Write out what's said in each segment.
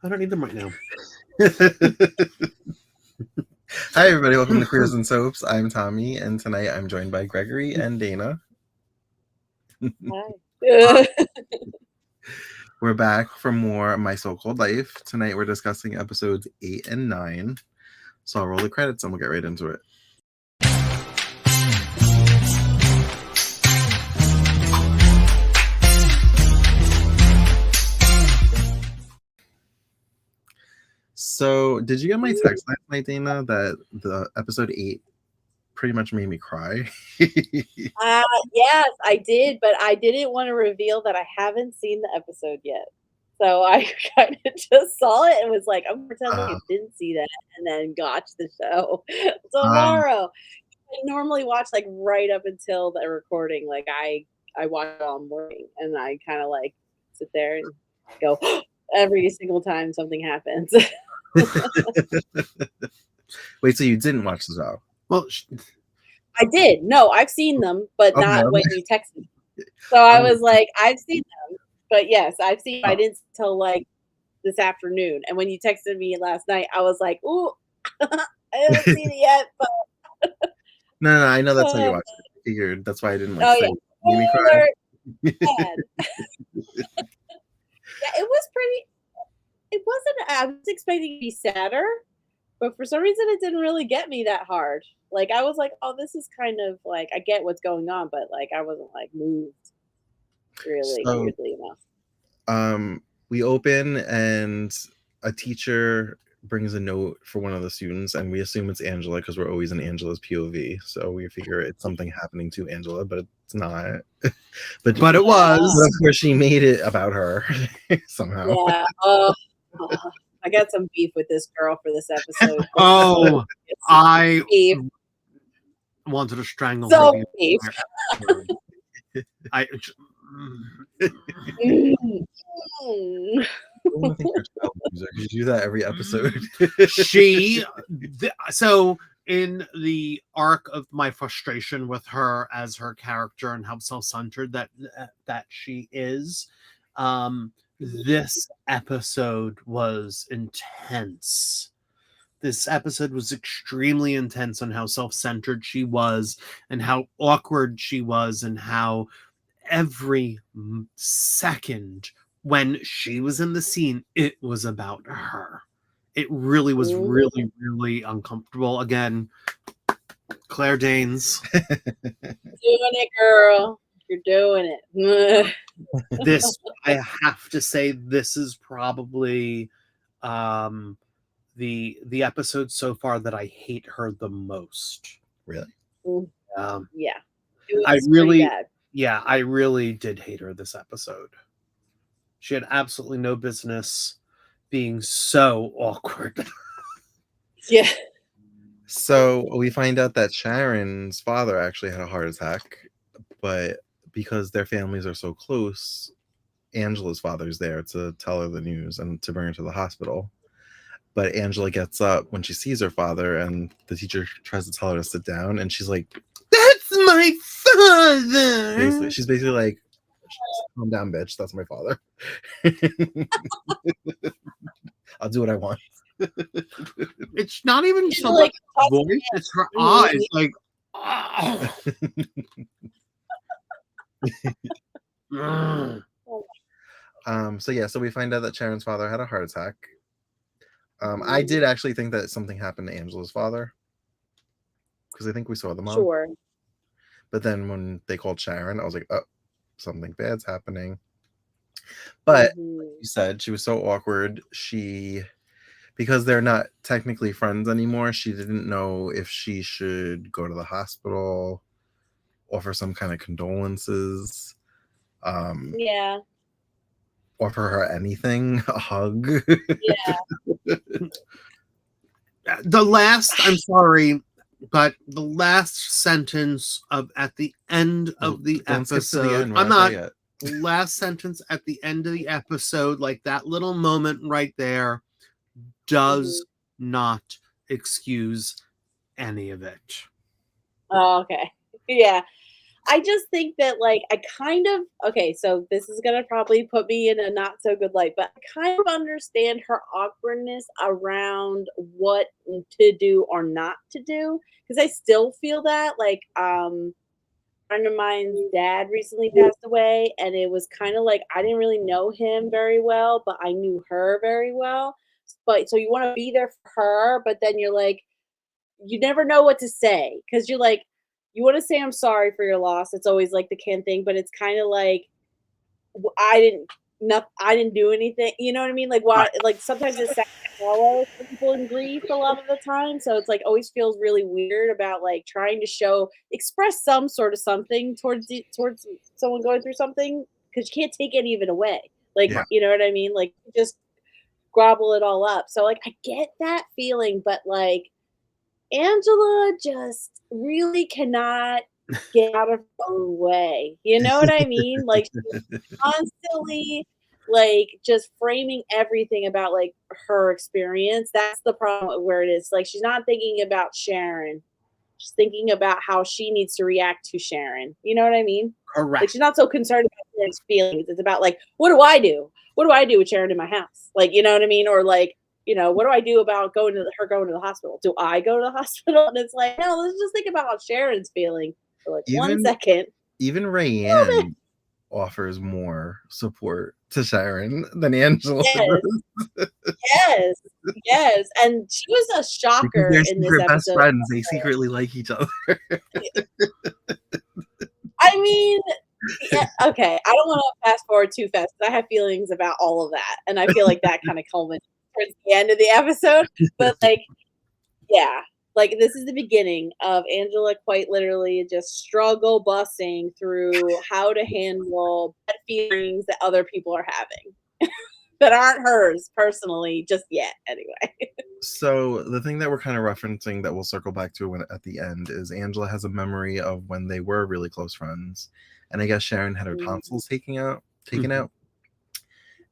I don't need them right now. Hi, everybody. Welcome to Queers and Soaps. I'm Tommy, and tonight I'm joined by Gregory and Dayna. Hi. We're back for more My So-Called Life. Tonight we're discussing episodes 8 and 9. So I'll roll the credits and we'll get right into it. So, did you get my text last night, Dayna, that the episode 8 pretty much made me cry? Yes, I did, but I didn't want to reveal that I haven't seen the episode yet. So I kind of just saw it and was like, I'm pretending I didn't see that, and then watch the show tomorrow. I normally watch like right up until the recording. Like I watch it all morning, and I kind of like sit there and go every single time something happens. Wait, so you didn't watch the show? Well, I did. No, I've seen them, but Oh, not no. when you texted me. So I was like, I've seen them, but yes, I've seen. I didn't till like this afternoon, and when you texted me last night, I was like, "Ooh, I haven't seen it yet." But No, I know that's how you watch it. I figured that's why I didn't like say yeah, it. Made me cry. yeah, it was pretty. It wasn't. I was expecting to be sadder, but for some reason, it didn't really get me that hard. Like I was like, "Oh, this is kind of like I get what's going on," but like I wasn't like moved really So, weirdly enough. we open and a teacher brings a note for one of the students, and we assume it's Angela because we're always in Angela's POV. So we figure it's something happening to Angela, but it's not. but it was. But of course, she made it about her somehow. Yeah. I got some beef with this girl for this episode. Oh, I beef. wanted to strangle So her. beef. I. You do that every episode. So in the arc of my frustration with her as her character and how self-centered that she is, this episode was intense. This episode was extremely intense on how self-centered she was and how awkward she was and how every second when she was in the scene, it was about her. It really was really, really uncomfortable. Again, Claire Danes. Doing it, girl. You're doing it. This, I have to say, this is probably the episode so far that I hate her the most. Really? Yeah. I really did hate her this episode. She had absolutely no business being so awkward. Yeah. So we find out that Sharon's father actually had a heart attack, but because their families are so close, Angela's father's there to tell her the news and to bring her to the hospital. But Angela gets up when she sees her father, and the teacher tries to tell her to sit down, and she's like, "That's my father!" She's basically like, "Calm down, bitch. That's my father. I'll do what I want." It's not even so much voice, it's her eyes. Like, So we find out that Sharon's father had a heart attack. I did actually think that something happened to Angela's father because I think we saw the mom. Sure. But then when they called Sharon, I was like, "Oh, something bad's happening." But like you said, she was so awkward. Because they're not technically friends anymore, she didn't know if she should go to the hospital, offer some kind of condolences. Yeah. Offer her anything, a hug. Yeah. I'm sorry, but the last sentence at the end of the episode, last sentence at the end of the episode, like that little moment right there, does not excuse any of it. Oh, okay. Yeah. I just think that, like, I kind of okay, so this is gonna probably put me in a not so good light, but I kind of understand her awkwardness around what to do or not to do, because I still feel that, like, friend of mine's dad recently passed away, and it was kind of like I didn't really know him very well, but I knew her very well. But so you want to be there for her, but then you're like, you never know what to say because you're like, you want to say I'm sorry for your loss. It's always like the can thing, but it's kind of like I didn't I didn't do anything. You know what I mean? Like why? Right. Like sometimes it's hollow for people in grief a lot of the time. So it's like always feels really weird about like trying to express some sort of something towards someone going through something because you can't take any of it away. Like Yeah. you know what I mean? Like just gobble it all up. So like I get that feeling, but like Angela just really cannot get out of her own way. You know what I mean? Like she's constantly like just framing everything about like her experience. That's the problem where it is. Like she's not thinking about Sharon. She's thinking about how she needs to react to Sharon. You know what I mean? Like Correct. she's not so concerned about Sharon's feelings. It's about like, what do I do? What do I do with Sharon in my house? Like, you know what I mean? Or like, what do I do about going to the hospital? Do I go to the hospital? And it's like, no, let's just think about how Sharon's feeling for like one Even second. even Rayanne offers more support to Sharon than Angela Yes, does. yes, yes. And she was a Because shocker they're in this secret best episode. friends. They secretly like each other. I mean, yeah, okay. I don't want to fast forward too fast because I have feelings about all of that, and I feel like that kind of culminates towards the end of the episode. But like, yeah, like this is the beginning of Angela quite literally just struggle busing through how to handle bad feelings that other people are having that aren't hers personally just yet. Anyway. So the thing that we're kind of referencing that we'll circle back to at the end is Angela has a memory of when they were really close friends, and I guess Sharon had her tonsils taken out,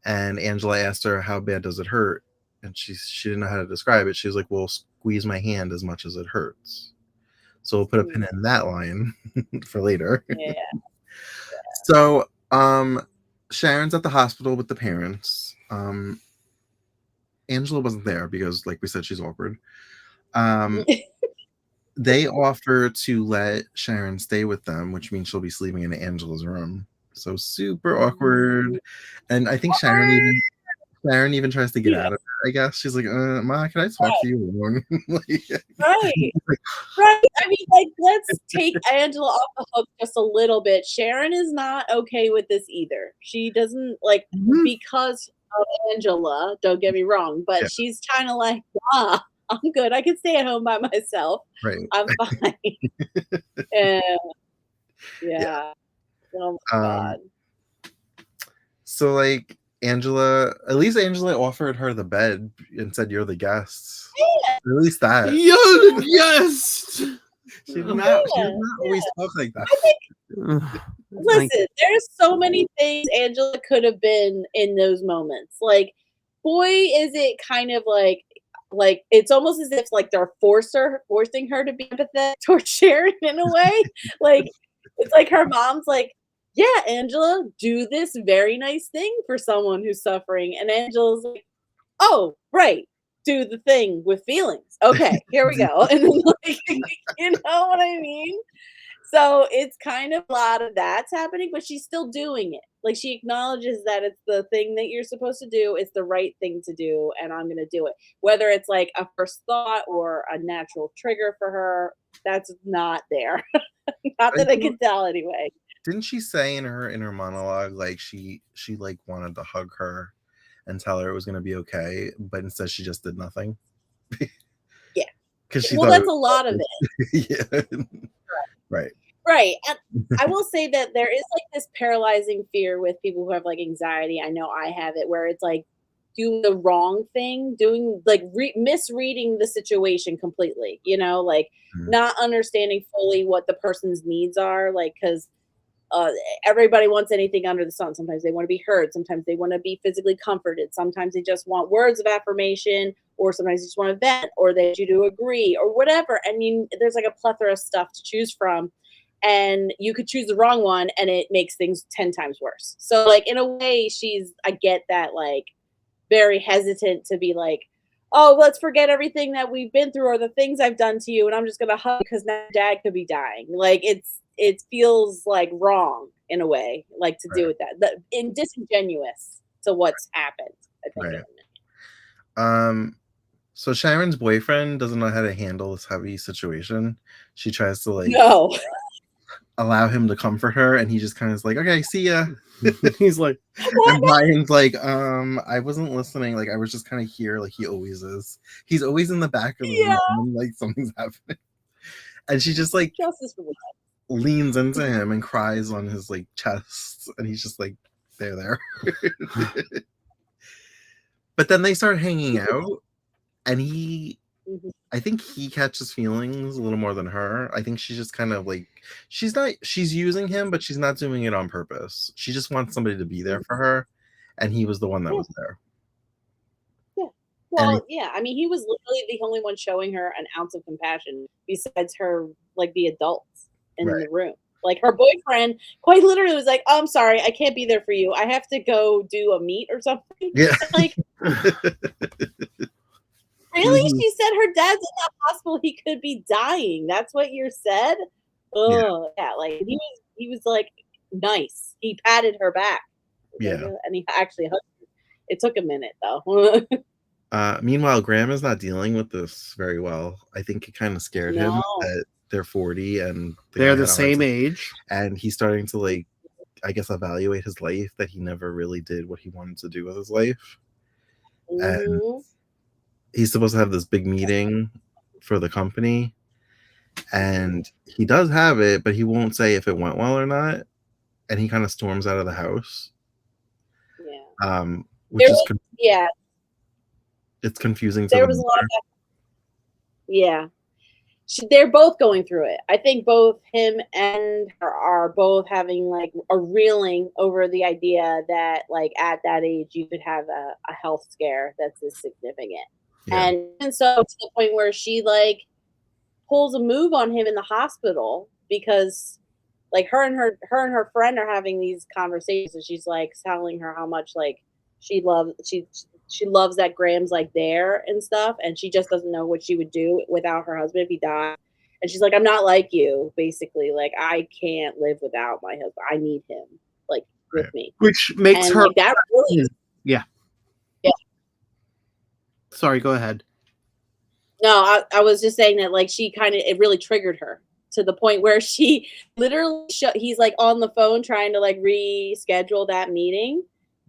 and Angela asked her how bad does it hurt, and she didn't know how to describe it. She was like, "Well, squeeze my hand as much as it hurts." So we'll put a pin in that line for later. Yeah. So Sharon's at the hospital with the parents. Angela wasn't there because, like we said, she's awkward. They offer to let Sharon stay with them, which means she'll be sleeping in Angela's room. So super awkward. And I think Sharon even tries to get Yeah. out of it, I guess. She's like, Ma, can I talk to you alone? Right. Right. I mean, like, let's take Angela off the hook just a little bit. Sharon is not okay with this either. She doesn't like because of Angela, don't get me wrong, but Yeah. she's kind of like, I'm good. I can stay at home by myself. Right. I'm fine. Yeah. Yeah. Yeah. Oh my God. So like at least Angela offered her the bed and said you're the guest. Yeah. At least that. You're the guest. She did not Yeah. always talk like that. I think listen, there's so many things Angela could have been in those moments. Like, boy, is it kind of like it's almost as if like they're forcing her to be empathetic towards Sharon in a way. Like it's like her mom's like, yeah, Angela, do this very nice thing for someone who's suffering. And Angela's like, oh, right. Do the thing with feelings. Okay, here we go. And then like, you know what I mean? So it's kind of a lot of that's happening, but she's still doing it. Like she acknowledges that it's the thing that you're supposed to do, it's the right thing to do, and I'm gonna do it. Whether it's like a first thought or a natural trigger for her, that's not there. Not that I can tell anyway. Didn't she say in her monologue like she like wanted to hug her and tell her it was gonna be okay, but instead she just did nothing? Yeah. Because she Well, thought that's a lot of it. yeah. Right. Right. And I will say that there is like this paralyzing fear with people who have like anxiety. I know I have it where it's like doing the wrong thing, doing like misreading the situation completely, like not understanding fully what the person's needs are. Like, because uh, everybody wants anything under the sun. Sometimes they want to be heard. Sometimes they want to be physically comforted. Sometimes they just want words of affirmation, or sometimes they just want to vent, or they want you to agree, or whatever. I mean, there's like a plethora of stuff to choose from. and you could choose the wrong one and it makes things 10 times worse. So like in a way I get that, like very hesitant to be like, oh, let's forget everything that we've been through or the things I've done to you and I'm just gonna hug because now dad could be dying. Like it feels like wrong in a way, like to do with that. In disingenuous to what's happened, I think. Right. So Sharon's boyfriend doesn't know how to handle this heavy situation. She tries to like allow him to comfort her, and he just kind of is like, okay, see ya. He's like, and Brian's like, I wasn't listening. Like I was just kind of here, like he always is. He's always in the back of the room, and, like something's happening. And she just like leans into him and cries on his like chest, and he's just like, there. But then they start hanging out, and I think he catches feelings a little more than her. I think she's just kind of like, she's using him, but she's not doing it on purpose. She just wants somebody to be there for her, and he was the one that was there. Yeah. Well, yeah. I mean, he was literally the only one showing her an ounce of compassion besides her, like the adults in the room. Like her boyfriend quite literally was like, oh, I'm sorry, I can't be there for you. I have to go do a meet or something. Yeah. Like, really? She said her dad's in the hospital. He could be dying. That's what you said? Oh, yeah. Like he was like nice. He patted her back. Yeah. And he actually hugged her. It took a minute though. Meanwhile, Graham is not dealing with this very well. I think it kind of scared him that they're 40 and they're the same age. And he's starting to like, I guess, evaluate his life, that he never really did what he wanted to do with his life. And he's supposed to have this big meeting for the company, and he does have it, but he won't say if it went well or not. And he kind of storms out of the house. Yeah. Which is yeah. It's confusing. There was a lot of that. Yeah. They're both going through it. I think both him and her are both having like a reeling over the idea that like at that age you could have a health scare that's this significant. Yeah. And so to the point where she like pulls a move on him in the hospital because like her and her friend are having these conversations, and she's like telling her how much like she loves that Graham's like there and stuff, and she just doesn't know what she would do without her husband if he died. And she's like, I'm not like you, basically. Like I can't live without my husband. I need him like with me. Which makes her like, that really Yeah. Sorry, go ahead. No, I was just saying that like it really triggered her to the point where she literally he's like on the phone trying to like reschedule that meeting,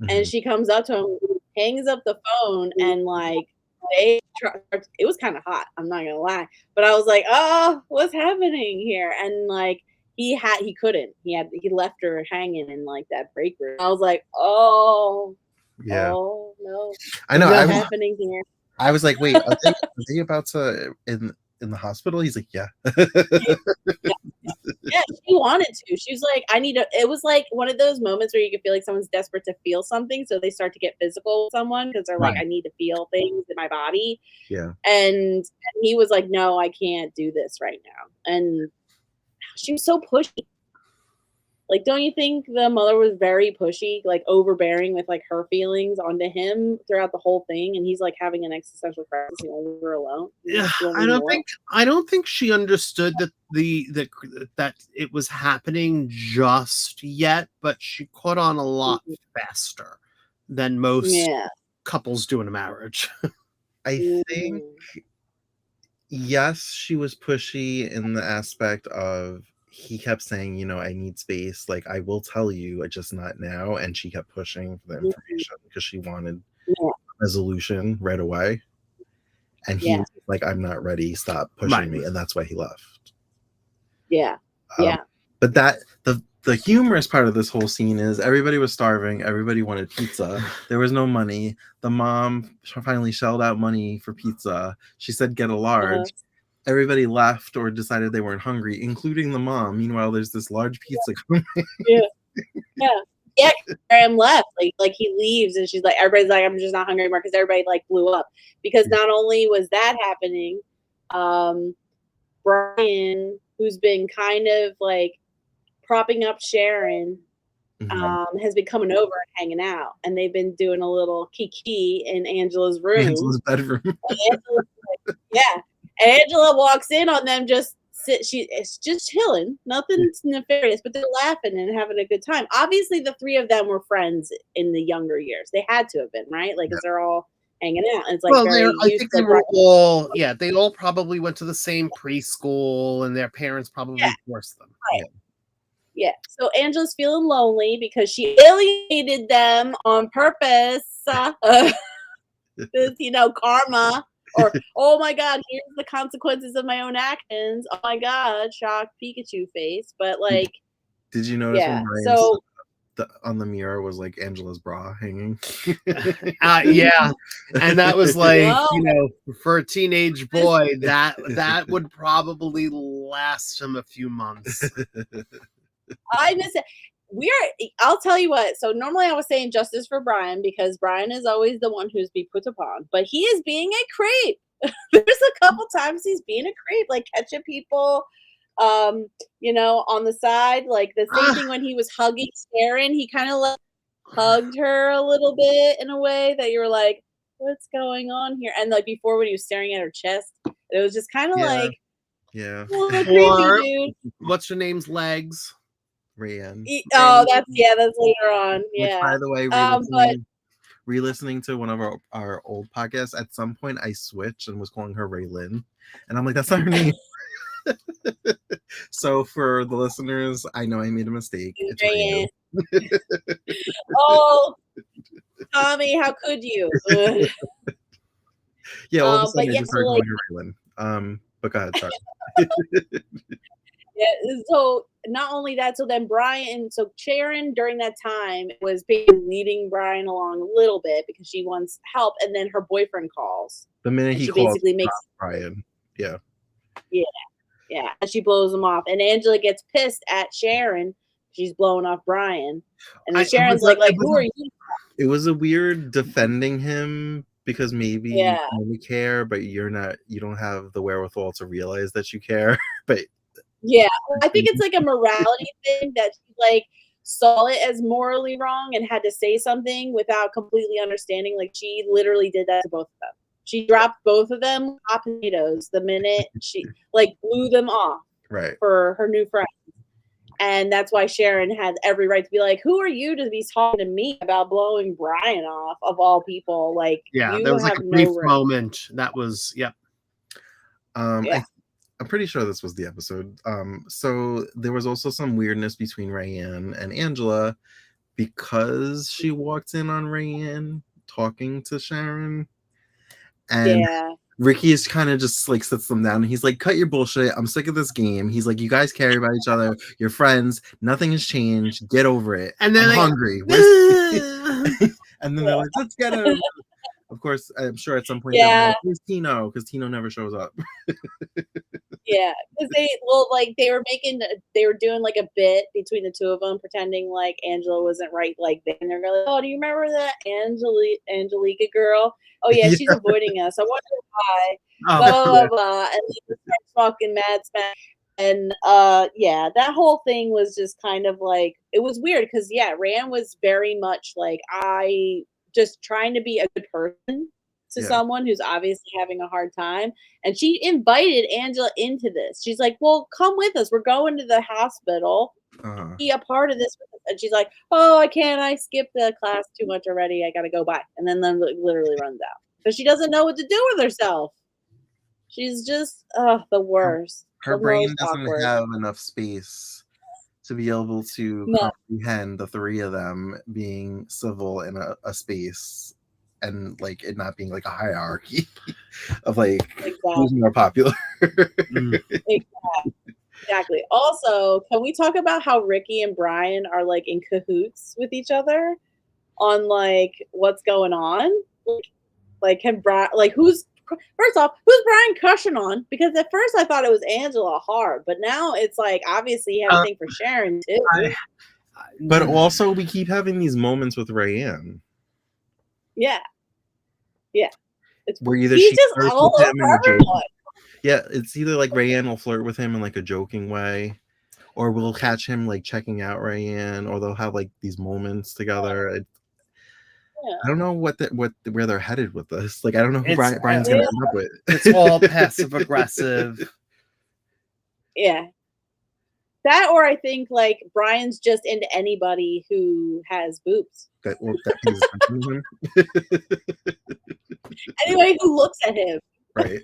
and she comes up to him, hangs up the phone, and like it was kind of hot, I'm not gonna lie, but I was like, oh, what's happening here? And like he couldn't, he left her hanging in like that break room. I was like, oh no, I know. what's happening here? I was like, wait, are they about to in the hospital? He's like, yeah. Yeah, she wanted to. She was like, it was like one of those moments where you could feel like someone's desperate to feel something, so they start to get physical with someone because they're like, I need to feel things in my body. Yeah. And he was like, no, I can't do this right now. And she was so pushy. Like, don't you think the mother was very pushy, like overbearing with like her feelings onto him throughout the whole thing? And he's like having an existential crisis over alone. Yeah, I don't think she understood that that it was happening just yet, but she caught on a lot faster than most couples do in a marriage. I think yes, she was pushy in the aspect of he kept saying, I need space. Like, I will tell you, just not now. And she kept pushing for the information because she wanted resolution right away. And he was like, I'm not ready. Stop pushing me. And that's why he left. Yeah. But the humorous part of this whole scene is everybody was starving. Everybody wanted pizza. There was no money. The mom finally shelled out money for pizza. She said, get a large. Everybody left or decided they weren't hungry, including the mom. Meanwhile, there's this large pizza coming. Yeah. Graham left. Like he leaves, and she's like, everybody's like, I'm just not hungry anymore because everybody like blew up. Because not only was that happening, Brian who's been kind of like propping up Sharon, has been coming over and hanging out, and they've been doing a little kiki in Angela's room. Angela's bedroom. Angela's like, yeah. Angela walks in on them it's just chilling, nothing's nefarious, but they're laughing and having a good time. Obviously, the three of them were friends in the younger years. They had to have been, right? Like, because they're all hanging out. And it's like I think they were all, they all probably went to the same preschool, and their parents probably forced them. Right. Yeah. So Angela's feeling lonely because she alienated them on purpose. Karma. Or, oh my God, here's the consequences of my own actions. Oh my God, shocked Pikachu face. But like, did you notice when Brian on the mirror was like Angela's bra hanging? Yeah, and that was like, for a teenage boy, that would probably last him a few months. I miss it. I'll tell you what. So normally I was saying justice for Brian because Brian is always the one who's be put upon, but he is being a creep. There's a couple times he's being a creep, like catching people, on the side. Like the same thing when he was hugging Sharon, he kind of like hugged her a little bit in a way that you were like, what's going on here? And like before when he was staring at her chest, it was just kind of like, a creepy dude. What's your name's legs? Rayanne. That's later on. Yeah. Which, by the way, re-listening to one of our old podcasts, at some point I switched and was calling her Raylyn, and I'm like, that's not her name. So for the listeners, I know I made a mistake. It's Rayanne. Oh, Tommy, how could you? Yeah, all of a sudden I just started calling her Raylyn. But go ahead, sorry. Yeah, so not only that, so Sharon during that time was leading Brian along a little bit because she wants help, and then her boyfriend calls. The minute he calls, basically makes Brian. Yeah. And she blows him off, and Angela gets pissed at Sharon. She's blowing off Brian, and then Sharon's like, "Who are you?" It was a weird defending him because maybe you only care, but you're not. You don't have the wherewithal to realize that you care, but. Yeah, I think it's like a morality thing that she like saw it as morally wrong and had to say something without completely understanding. Like she literally did that to both of them. She dropped both of them hot potatoes the minute she like blew them off for her new friends. And that's why Sharon had every right to be like, who are you to be talking to me about blowing Brian off of all people? Like, you there was like a brief moment that was, I'm pretty sure this was the episode. So there was also some weirdness between Rayanne and Angela because she walked in on Rayanne talking to Sharon. And Ricky is kind of just like sits them down and he's like, cut your bullshit. I'm sick of this game. He's like, you guys care about each other. You're friends. Nothing has changed. Get over it. And then I'm hungry. And then they're like, let's get him. Of course, I'm sure at some point they're like, where's Tino? Because Tino never shows up. Yeah, because they were doing like a bit between the two of them, pretending like Angela wasn't right. Like then they're like, oh, do you remember that Angelica girl? Oh yeah, she's avoiding us. I wonder why. Blah blah blah. And they start talking mad smack. And that whole thing was just kind of like it was weird because Rand was very much like I just trying to be a good person to someone who's obviously having a hard time. And she invited Angela into this. She's like, well, come with us. We're going to the hospital. Be a part of this. And she's like, oh, I can't. I skipped the class too much already. I got to go by. And then literally runs out. Because she doesn't know what to do with herself. She's just the worst. Her brain doesn't have enough space to be able to comprehend the three of them being civil in a space and like it not being like a hierarchy of like who's more popular. Exactly. Also, can we talk about how Ricky and Brian are like in cahoots with each other on like what's going on? Like can Brian who's Brian crushing on? Because at first I thought it was Angela hard, but now it's like obviously he has a thing for Sharon too. But also we keep having these moments with Rayanne. Yeah. Where either he's just all over everyone. Yeah, it's either like Rayanne will flirt with him in like a joking way, or we'll catch him like checking out Rayanne, or they'll have like these moments together. I don't know where they're headed with this. Like, I don't know who It's Brian's gonna end up with. it's all passive aggressive. Yeah. That, or I think like Brian's just into anybody who has boobs. that pays attention to him. Anybody who looks at him. Right.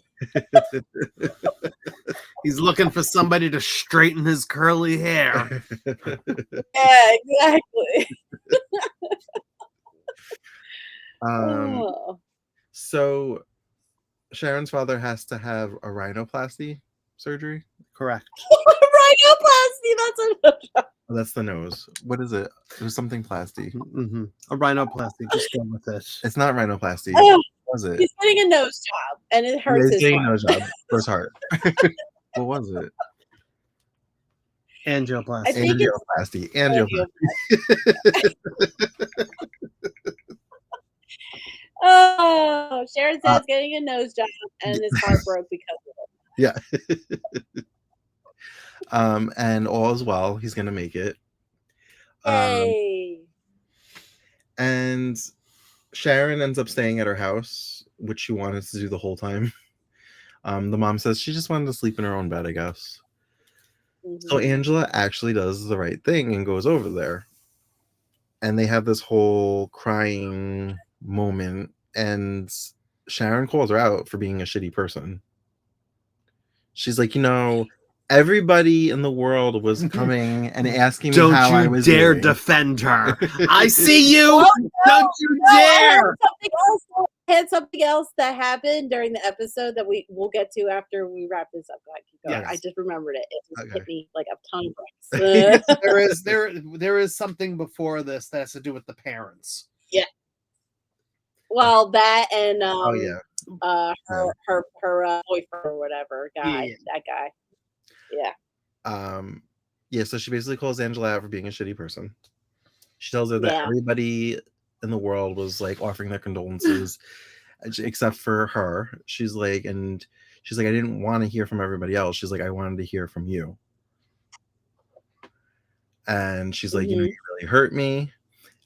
He's looking for somebody to straighten his curly hair. Yeah, exactly. Oh. So Sharon's father has to have a rhinoplasty surgery. Correct. Rhinoplasty, that's a Oh, that's the nose. What is it? There's something plasty. Mm-hmm. A rhinoplasty. Just go with it. It's not rhinoplasty. Oh, What was it? he's getting a nose job, and it hurts his getting a heart. nose job for his heart. What was it? Angioplasty. I think Angioplasty. Angioplasty. Oh, Sharon says getting a nose job, and his heart broke because of it. Yeah. And all is well. He's gonna make it. Yay. And Sharon ends up staying at her house, which she wanted to do the whole time. The mom says she just wanted to sleep in her own bed, I guess. So Angela actually does the right thing and goes over there. And they have this whole crying moment, and Sharon calls her out for being a shitty person. She's like, everybody in the world was coming and asking me Don't how I you was dare doing. defend her. I see you. Oh, Don't you dare. I had something else that happened during the episode that we'll get to after we wrap this up. Go ahead, keep going. Yes. I just remembered it. It just hit me like a ton of bricks. there is something before this that has to do with the parents. Yeah. Well, that and her boyfriend or whatever guy. Yeah. That guy. Yeah. Yeah, so she basically calls Angela out for being a shitty person. She tells her that everybody in the world was like offering their condolences except for her. She's like, I didn't want to hear from everybody else. She's like, I wanted to hear from you. And she's like, you really hurt me.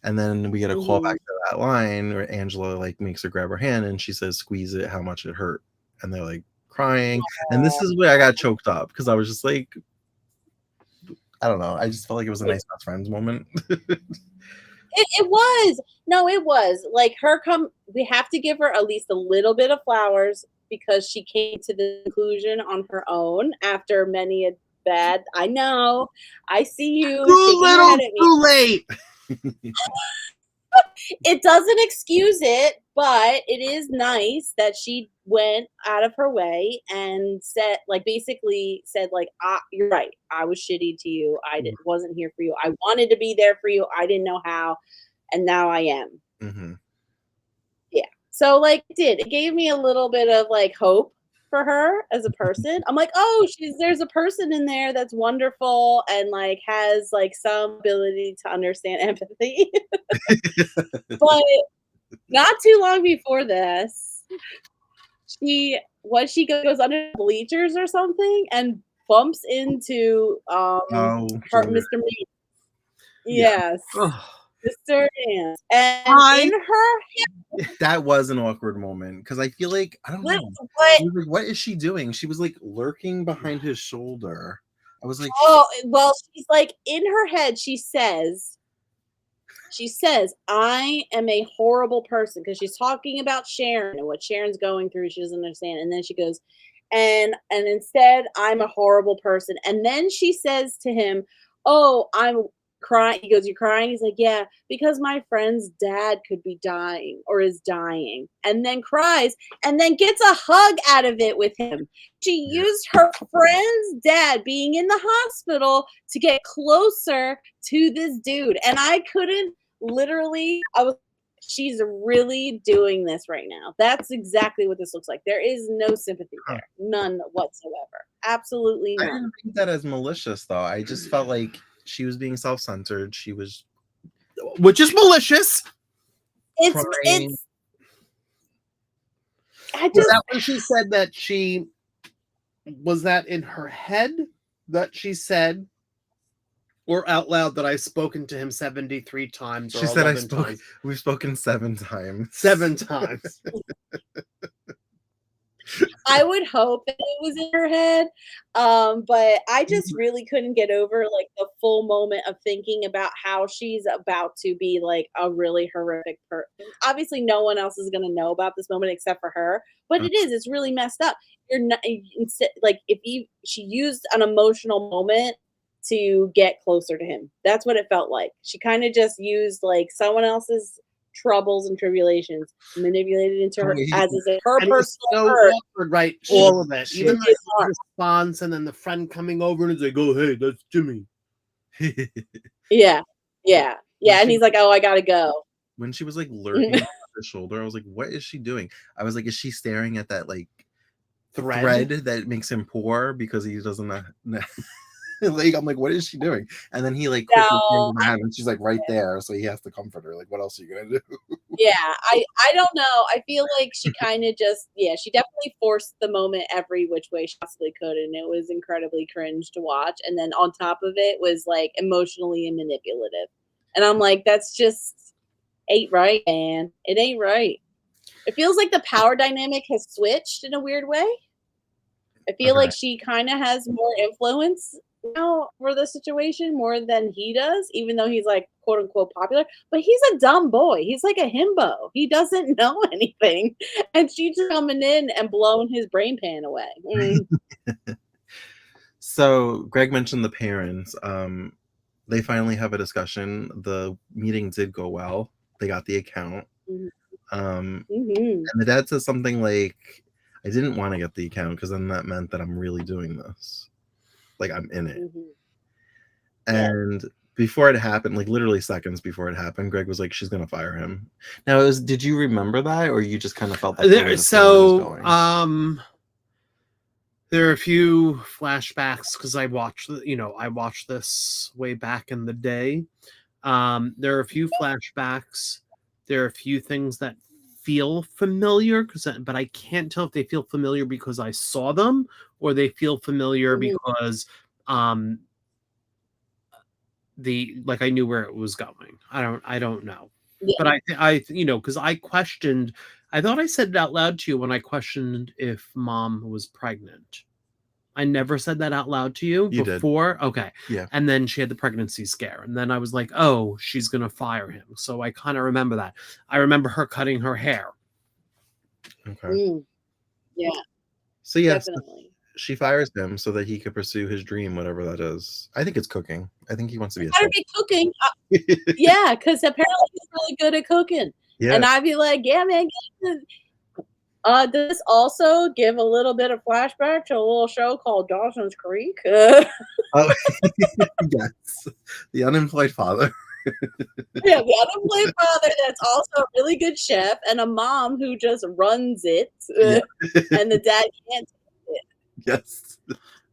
And then we get a call back to that line where Angela like makes her grab her hand and she says, squeeze it, how much it hurt. And they're like crying. And this is where I got choked up because I was just like, I don't know. I just felt like it was a nice best friends moment. It was. No, it was. Like we have to give her at least a little bit of flowers because she came to the conclusion on her own after many a bad. I know. I see you. Too little, too late. It doesn't excuse it, but it is nice that she went out of her way and basically said, you're right. I was shitty to you. Wasn't here for you. I wanted to be there for you. I didn't know how, and now I am. Mm-hmm. Yeah. So it gave me a little bit of hope for her as a person. I'm like, oh, there's a person in there that's wonderful and has some ability to understand empathy. But not too long before this, she goes under bleachers or something and bumps into her Mr. Meat. Yes. Mr. Dance. And in her that was an awkward moment because I feel like I don't know. What is she doing? She was lurking behind his shoulder. I was like, oh, well, she's in her head. She says, I am a horrible person because she's talking about Sharon and what Sharon's going through. She doesn't understand. And then she goes, and instead I'm a horrible person. And then she says to him, oh, I'm crying. He goes, you're crying? He's like, yeah, because my friend's dad could be dying or is dying. And then cries and then gets a hug out of it with him. She used her friend's dad being in the hospital to get closer to this dude. And I couldn't she's really doing this right now. That's exactly what this looks like. There is no sympathy there. None whatsoever. Absolutely none. I didn't think that as malicious though. I just felt like she was being self-centered. Which is malicious. It's was that when she said that she was that in her head that she said, or out loud that I've spoken to him 73 times or She said 11 times? we've spoken 7 times. 7 times. I would hope that it was in her head, but I just really couldn't get over, like, the full moment of thinking about how she's about to be, like, a really horrific obviously, no one else is gonna know about this moment except for her, but it's really messed up. You're not instead like, if she used an emotional moment to get closer to him. That's what it felt like. She kinda just used, like, someone else's troubles and tribulations, manipulated into her as is her And it was personal so hurt. awkward, right? She All of it. she Even did the response, and then the friend coming over and is like, "Oh, hey, that's Jimmy." Yeah. Yeah. When Yeah, and she he's like, "Oh, I gotta go." when she was, like, lurking over her shoulder, I was like, "What is she doing?" I was like, "Is she staring at that, like, thread that makes him poor because he doesn't know?" Like, I'm like, "What is she doing?" And then he, like, quickly turns No, around, and she's, like, right there, so he has to comfort her. Like, what else are you gonna do? yeah, I don't know. I feel like she kinda just she definitely forced the moment every which way she possibly could, and it was incredibly cringe to watch, and then on top of it was, like, emotionally manipulative. And I'm like, "That's just ain't right, man. It ain't right." It feels like the power dynamic has switched in a weird way. I feel Okay. like she kinda has more influence now for the situation more than he does, even though he's, like, quote, unquote, "popular," but he's a dumb boy. He's like a himbo. He doesn't know anything, and she's just coming in and blowing his brain pan away. So, Greg mentioned the parents. They finally have a discussion. The meeting did go well. They got the account. Mhm. Um, Mhm. and the dad says something like, "I didn't wanna get the account because then that meant that I'm really doing this. Like, I'm in it." Mhm. Yeah. And before it happened, like, literally seconds before it happened, Greg was like, "She's gonna fire him." Now, did you remember that, or you just kinda felt that's the way the story was going? There are a few flashbacks because I watched this way back in the day. There are a few flashbacks. There are a few things that feel familiar, but I can't tell if they feel familiar because I saw them or they feel familiar Mhm. because um I knew where it was going. I don't know. But Yeah. because I questioned, I thought I said it out loud to you when I questioned if mom was pregnant. I never said that out loud to you You did. before. Okay. Yeah. And then she had the pregnancy scare. And then I was like, oh, she's going to fire him. So I kind of remember that. I remember her cutting her hair. Okay. Mm. Yeah, So, yes, definitely. she fires him so that he could pursue his dream, whatever that is. I think it's cooking. I think he wants to be a Better chef. be cooking. Yeah, because apparently he's really good at cooking. Yeah. And I'd be like, "Yeah, man, get does this also give a little bit of flashback to a little show called Dawson's Creek? Oh, yes. The unemployed father. Yeah, the unemployed father that's also a really good chef and a mom who just runs it, Yeah. and the dad can't do it. Yes.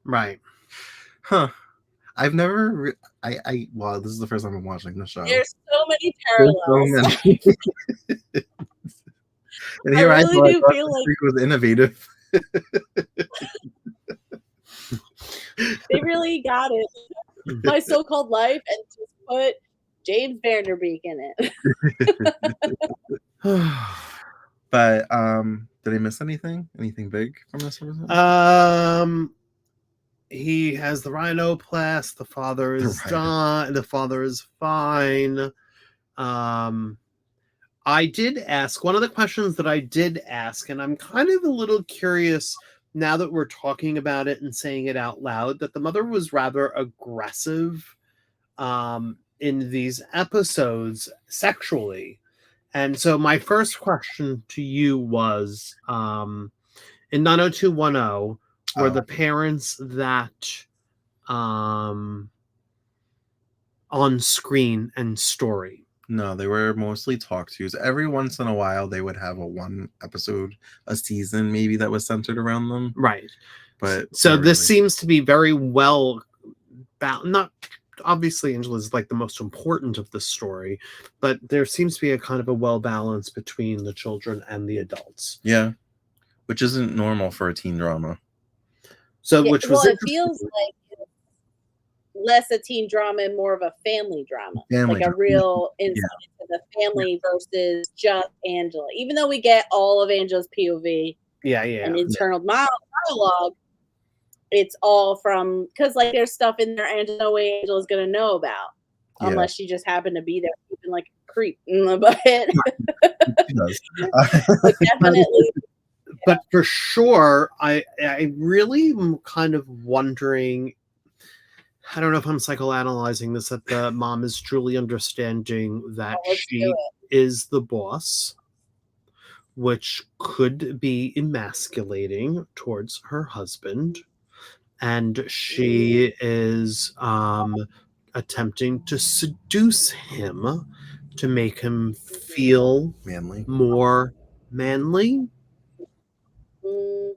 Right. Huh. I've never wow, this is the first time I'm watching the show. There's so many There's so parallels. many. And I here I really thought do feel Dawson's like Creek was innovative. they really got it. My so-called life and just put James Vanderbeek in it. But, did I miss anything? Anything big from this episode? He has the rhinoplast. The father is done. The father is fine. I did ask one of the questions that I did ask, and I'm kind of a little curious now that we're talking about it and saying it out loud, that the mother was rather aggressive in these episodes sexually. And so my first question to you was in 90210, were the parents that on screen and story? No, they were mostly talk tos. Every once in a while, they would have a one episode a season maybe that was centered around them. Right. But so not this really. seems to be very well not obviously Angela's like the most important of the story, but there seems to be a kind of a well balance between the children and the adults. Yeah. Which isn't normal for a teen drama. So, Yeah, which well, was it interesting. feels like it's less a teen drama and more of a family drama, Family like a drama. real Yeah. insight into the family versus just Angela. Even though we get all of Angela's POV Yeah, and yeah. internal monologue, it's all from because like there's stuff in there Angela, no way Angela's gonna know about Yeah. unless she just happened to be there, keeping like a creep. But She does. but definitely, But for sure, I really am kind of wondering. I don't know if I'm psychoanalyzing this, that the mom is truly understanding that let's do she is the boss, which could be emasculating towards her husband, and she is attempting to seduce him to make him feel Manly. more manly. Mm,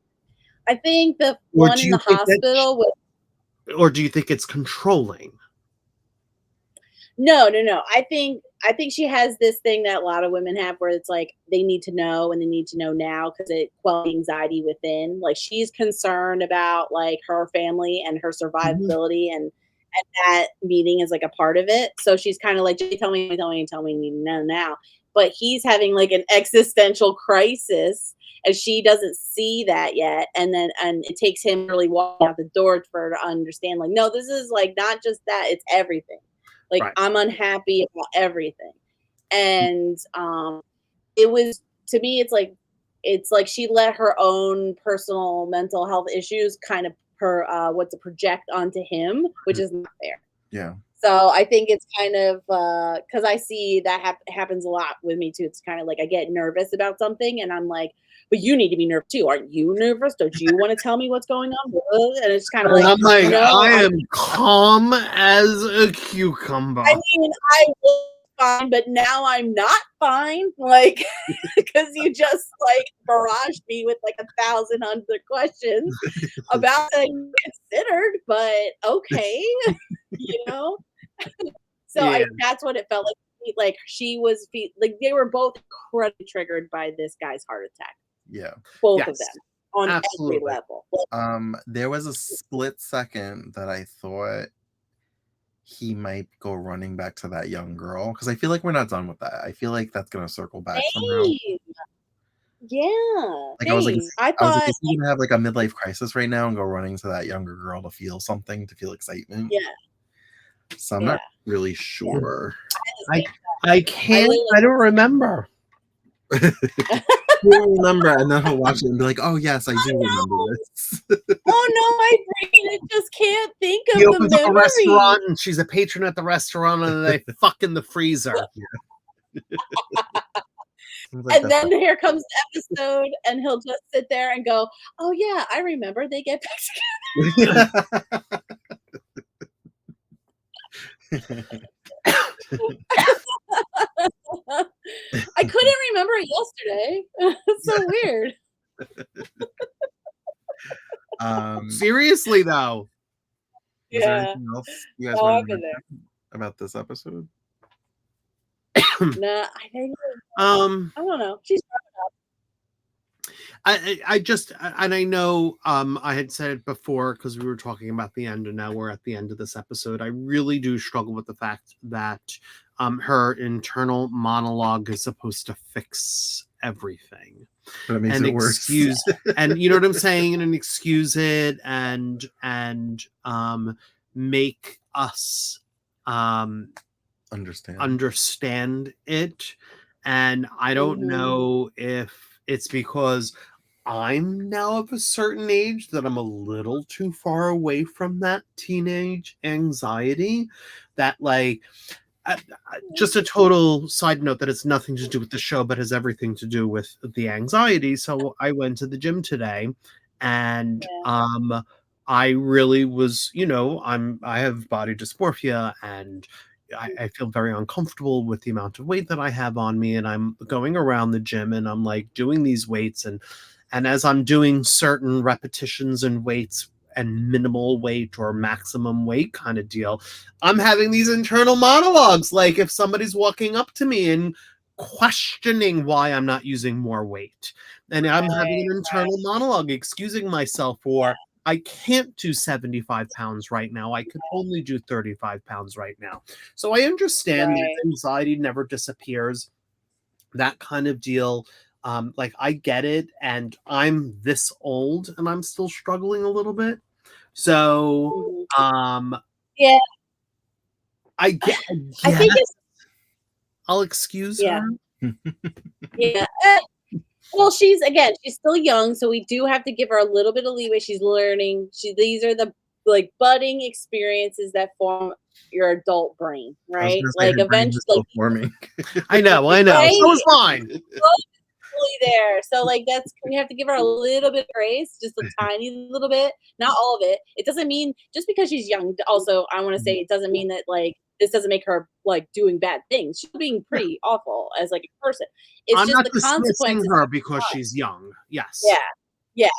I think the Or one do in the you think that, hospital was or do you think it's controlling? no, no, no. I think she has this thing that a lot of women have where it's like they need to know and they need to know now because it quells anxiety within. Like she's concerned about like her family and her Mhm. survivability and that meeting is like a part of it. So she's kind of like, "Jay, tell me, you need to know now." But he's having like an existential crisis and she doesn't see that yet. And it takes him really walking out the door for her to understand, like, no, this is like not just that, it's everything. Like Right. I'm unhappy about everything. And it was to me it's like she let her own personal mental health issues kind of what to project onto him, which is not fair. Yeah. So I think it's kind of because I see that happens a lot with me too. It's kind of like I get nervous about something, and I'm like, "But you need to be nervous too. Aren't you nervous? Don't you want to tell me what's going on?" And it's kind of And like, I'm like, no, I am calm as a cucumber. I mean, I was fine, but now I'm not fine. Like, because you just like barraged me with like 1,000 questions about things considered, but okay, you know? So Yeah, that's what it felt like. Like she was, like they were both incredibly triggered by this guy's heart attack, Yeah. both of yes, them on every absolutely. level. Like, There was a split second that I thought he might go running back to that young girl because I feel like we're not done with that. I feel like that's gonna circle back somehow. same. Yeah, Like same. I I was like, thought, is he gonna have like a midlife crisis right now and go running to that younger girl to feel something, to feel excitement? yeah, So I'm yeah, not really yeah. sure. I can't. I don't remember. You don't remember, and then he'll watch it and be like, "Oh yes, I do remember this." Oh no, my brain it just can't think He of the opens up a memory. restaurant and she's a patron at the restaurant, and they fuck in the freezer. Seems like And that's then here comes the episode, and he'll just sit there and go, "Oh yeah, I remember. They get back together." I couldn't remember it yesterday. It's so weird. Seriously though. Is there Yeah. anything else you guys Oh, want I've to been there. mention about this episode? Nah, I think Um, I don't know. She's I just, and I know I had said it before because we were talking about the end, and now we're at the end of this episode. I really do struggle with the fact that her internal monologue is supposed to fix everything But it makes and it worse. excuse and you know what I'm saying, and excuse it and make us understand it. And I don't know if it's because I'm now of a certain age that I'm a little too far away from that teenage anxiety that like just a total side note that has nothing to do with the show but has everything to do with the anxiety. So I went to the gym today and I really was, I have body dysmorphia and I feel very uncomfortable with the amount of weight that I have on me, and I'm going around the gym and I'm like doing these weights, and as I'm doing certain repetitions and weights and minimal weight or maximum weight kind of deal, I'm having these internal monologues. Like if somebody's walking up to me and questioning why I'm not using more weight, and I'm having an internal monologue, excusing myself, or I can't do 75 pounds right now. I could only do 35 pounds right now. So I understand that Right. anxiety never disappears, that kind of deal. Like I get it, and I'm this old and I'm still struggling a little bit. So Mhm. um Yeah, I get, I yeah, think it's I'll excuse yeah, her. yeah. Well, she's still young, so we do have to give her a little bit of leeway. She's learning. These are the like budding experiences that form your adult brain, I was right? gonna say Like her brain eventually, is still forming. I know. So right? is mine. There. So like we have to give her a little bit of grace, just a tiny little bit, not all of it. It doesn't mean just because she's young. Also, I want to say it doesn't mean that like this doesn't make her like doing bad things. She's being pretty awful as like a person. It's I'm just not the dismissing consequences her have to because come. she's young. Yeah. Yes.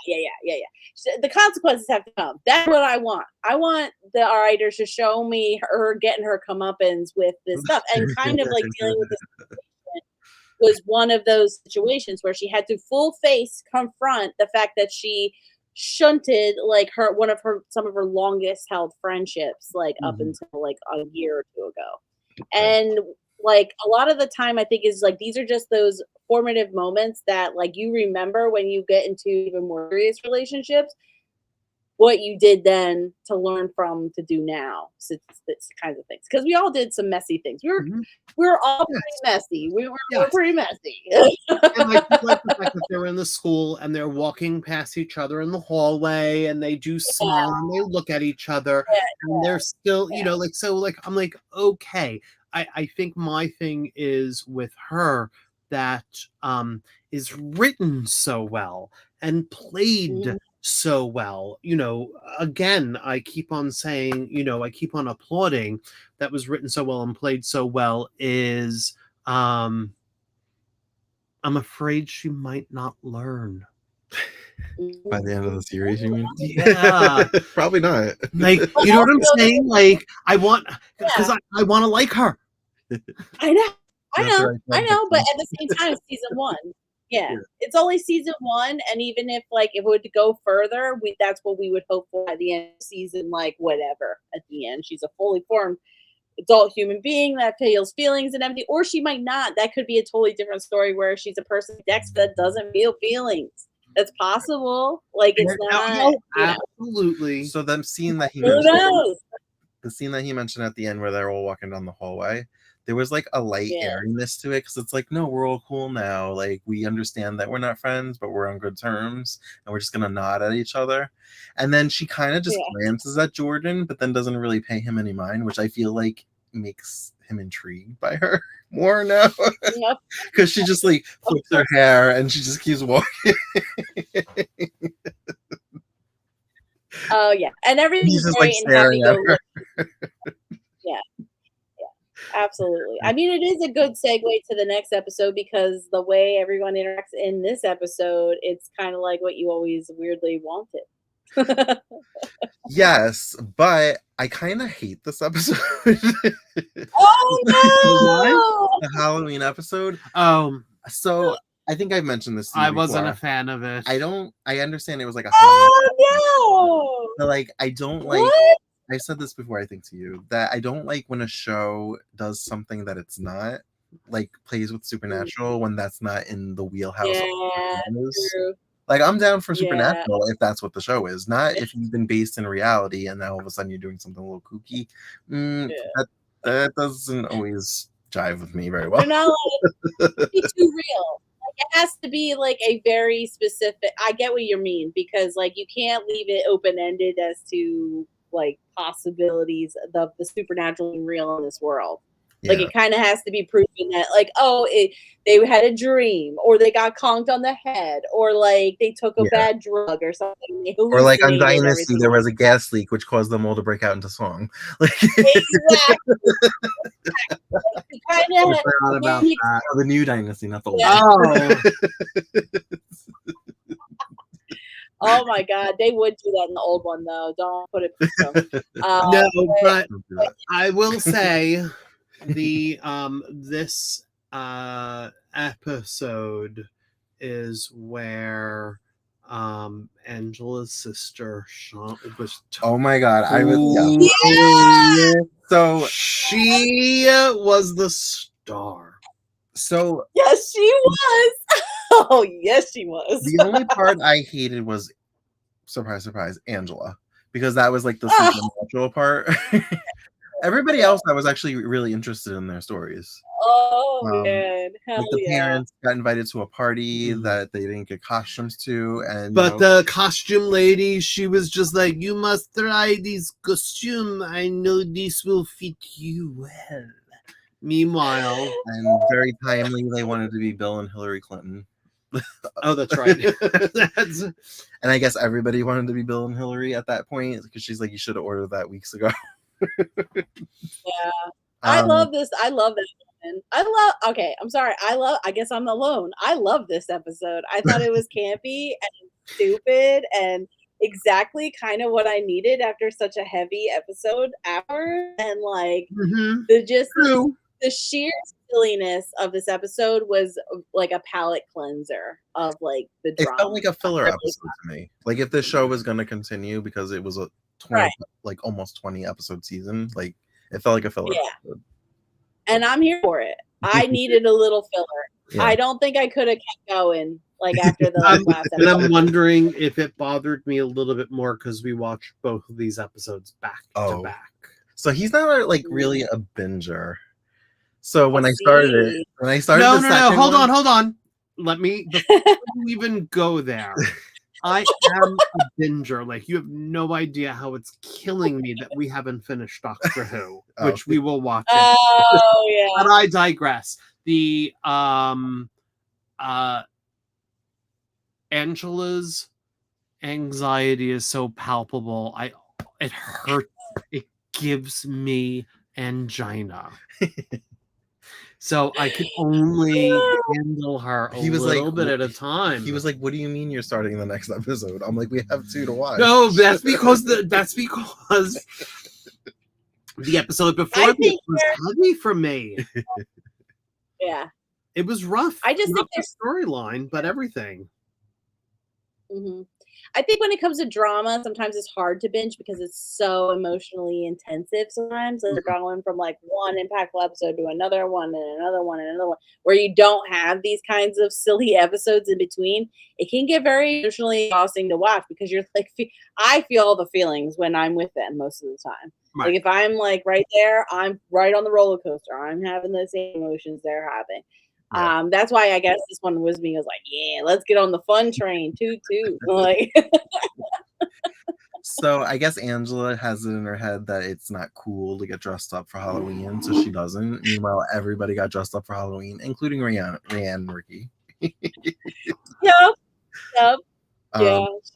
The consequences have to come. That's what I want. I want the writers to show me her getting her comeuppance with this stuff and kind of like dealing with this was one of those situations where she had to full face confront the fact that she shunted like some of her longest held friendships like up Mhm. until like a year or two ago. And like a lot of the time I think is like these are just those formative moments that like you remember when you get into even more serious relationships what you did then to learn from to do now. So it's kinds of things because we all did some messy things. Mhm. We were all Yes. pretty messy. We're Yes. pretty messy. And I do like the fact that they're in the school and they're walking past each other in the hallway and they do smile and they look at each other and they're still, Yeah. like, so like, I'm like, okay. I think my thing is with her that is written so well and played Mhm. so well. Again, I keep on saying, I keep on applauding that was written so well and played so well is I'm afraid she might not learn. By the end of the series, you mean? Yeah. Probably not. Like, But you know what I'm also, saying? Like, I want, because yeah, I want to like her. I know, You have to write I fan know, but fiction. at the same time, it's season one. Yeah, Yeah. it's only season one, and even if like it would go further, that's what we would hope for at the end of season, like whatever. At the end, she's a fully formed adult human being that feels feelings and empathy, or she might not. That could be a totally different story where she's a person like Dexter that doesn't feel feelings. That's possible. Like it's not, No, absolutely. So them scene that he who mentioned, knows? the scene that he mentioned at the end where they're all walking down the hallway, there was like a light Yeah. airiness to it because it's like, no, we're all cool now. Like we understand that we're not friends, but we're on good terms, and we're just gonna nod at each other. And then she kind of just Yeah. glances at Jordan, but then doesn't really pay him any mind, which I feel like makes him intrigued by her more now Yep. because she just like flips her hair and she just keeps walking. Oh yeah, and He's everything's just like great and staring happy at go her. lucky. Yeah, absolutely. I mean, it is a good segue to the next episode because the way everyone interacts in this episode, it's kind of like what you always weirdly wanted. Yes, but I kind of hate this episode. Oh The Halloween episode. Oh, So I think I've mentioned this to you I wasn't a before. fan of it. I understand it was like a Halloween, Oh but like I don't no! like. What? I've said this before, I think, to you, that I don't like when a show does something that it's not, like plays with supernatural when that's not in the wheelhouse of Yeah, what it is. true. Like I'm down for Yeah, supernatural if that's what the show is, not if you've been based in reality and now all of a sudden you're doing something a little kooky. yeah. That doesn't always jive with me very They're well. not allowed to be too real. Like it has to be like a very specific. I get what you mean because like you can't leave it open ended as to like possibilities of the supernatural and real in this world. Like Yeah. it kind of has to be proven that like they had a dream or they got conked on the head or like they took a Yeah. bad drug or something. They Or like on hallucinated Dynasty, everything. there was a gas leak which caused them all to break out into song. Like Exactly. You kind I of forgot about that. the new Dynasty, not the old. Yeah. Oh, Oh my god, they would do that in the old one though. Don't put it no, but Don't do that. I will say this episode is where Angela's sister, Sean, was Oh my god, I was so she was the star. so Yes, she was. Oh, yes, she was. the only part I hated was surprise, surprise, Angela, because that was like the supernatural part. Everybody else, I was actually really interested in their stories. Oh man, hell Like the yeah! parents got invited to a party that they didn't get costumes to, and But the costume lady, she was just like, "You must try this costume. I know this will fit you well." Meanwhile, and very timely, they wanted to be Bill and Hillary Clinton. Oh, that's right. And I guess everybody wanted to be Bill and Hillary at that point because she's like, you should have ordered that weeks ago. Yeah, I love this. I love that woman. Okay, I'm sorry. I guess I'm alone. I love this episode. I thought it was campy and stupid and exactly kind of what I needed after such a heavy episode after. And like the sheer silliness of this episode was like a palate cleanser of like the drama. It felt like a filler episode to me. Like if this show was going to continue because it was a 20, like almost 20 episode season, like it felt like a filler episode. And I'm here for it. I needed a little filler. Yeah. I don't think I could have kept going like after the last episode. And I'm wondering if it bothered me a little bit more because we watched both of these episodes back to back. So he's not like really a binger. So when I started it, no, hold on. Let me before you even go there. I am a binger. Like you have no idea how it's killing me that we haven't finished Doctor Who, which we will watch. Oh yeah. But I digress. The Angela's anxiety is so palpable. It hurts. It gives me angina. So I could only handle her a little bit at a time. He was like, "What do you mean you're starting the next episode?" I'm like, "We have 2 to watch." No, that's because the episode before this was heavy for me. Yeah, it was rough. I just think the storyline, but everything. Mm-hmm. I think when it comes to drama, sometimes it's hard to binge because it's so emotionally intensive sometimes. Like you're going from like one impactful episode to another one and another one and another one, where you don't have these kinds of silly episodes in between. It can get very emotionally exhausting to watch because you're like, I feel all the feelings when I'm with them most of the time. Right. Like if I'm like right there, I'm right on the roller coaster. I'm having the same emotions they're having. Yeah. That's why I guess this one was me. I was like, yeah, let's get on the fun train too. Like, so I guess Angela has it in her head that it's not cool to get dressed up for Halloween, so she doesn't. Meanwhile, everybody got dressed up for Halloween, including Rhiannon and Ricky. Yep. Yeah,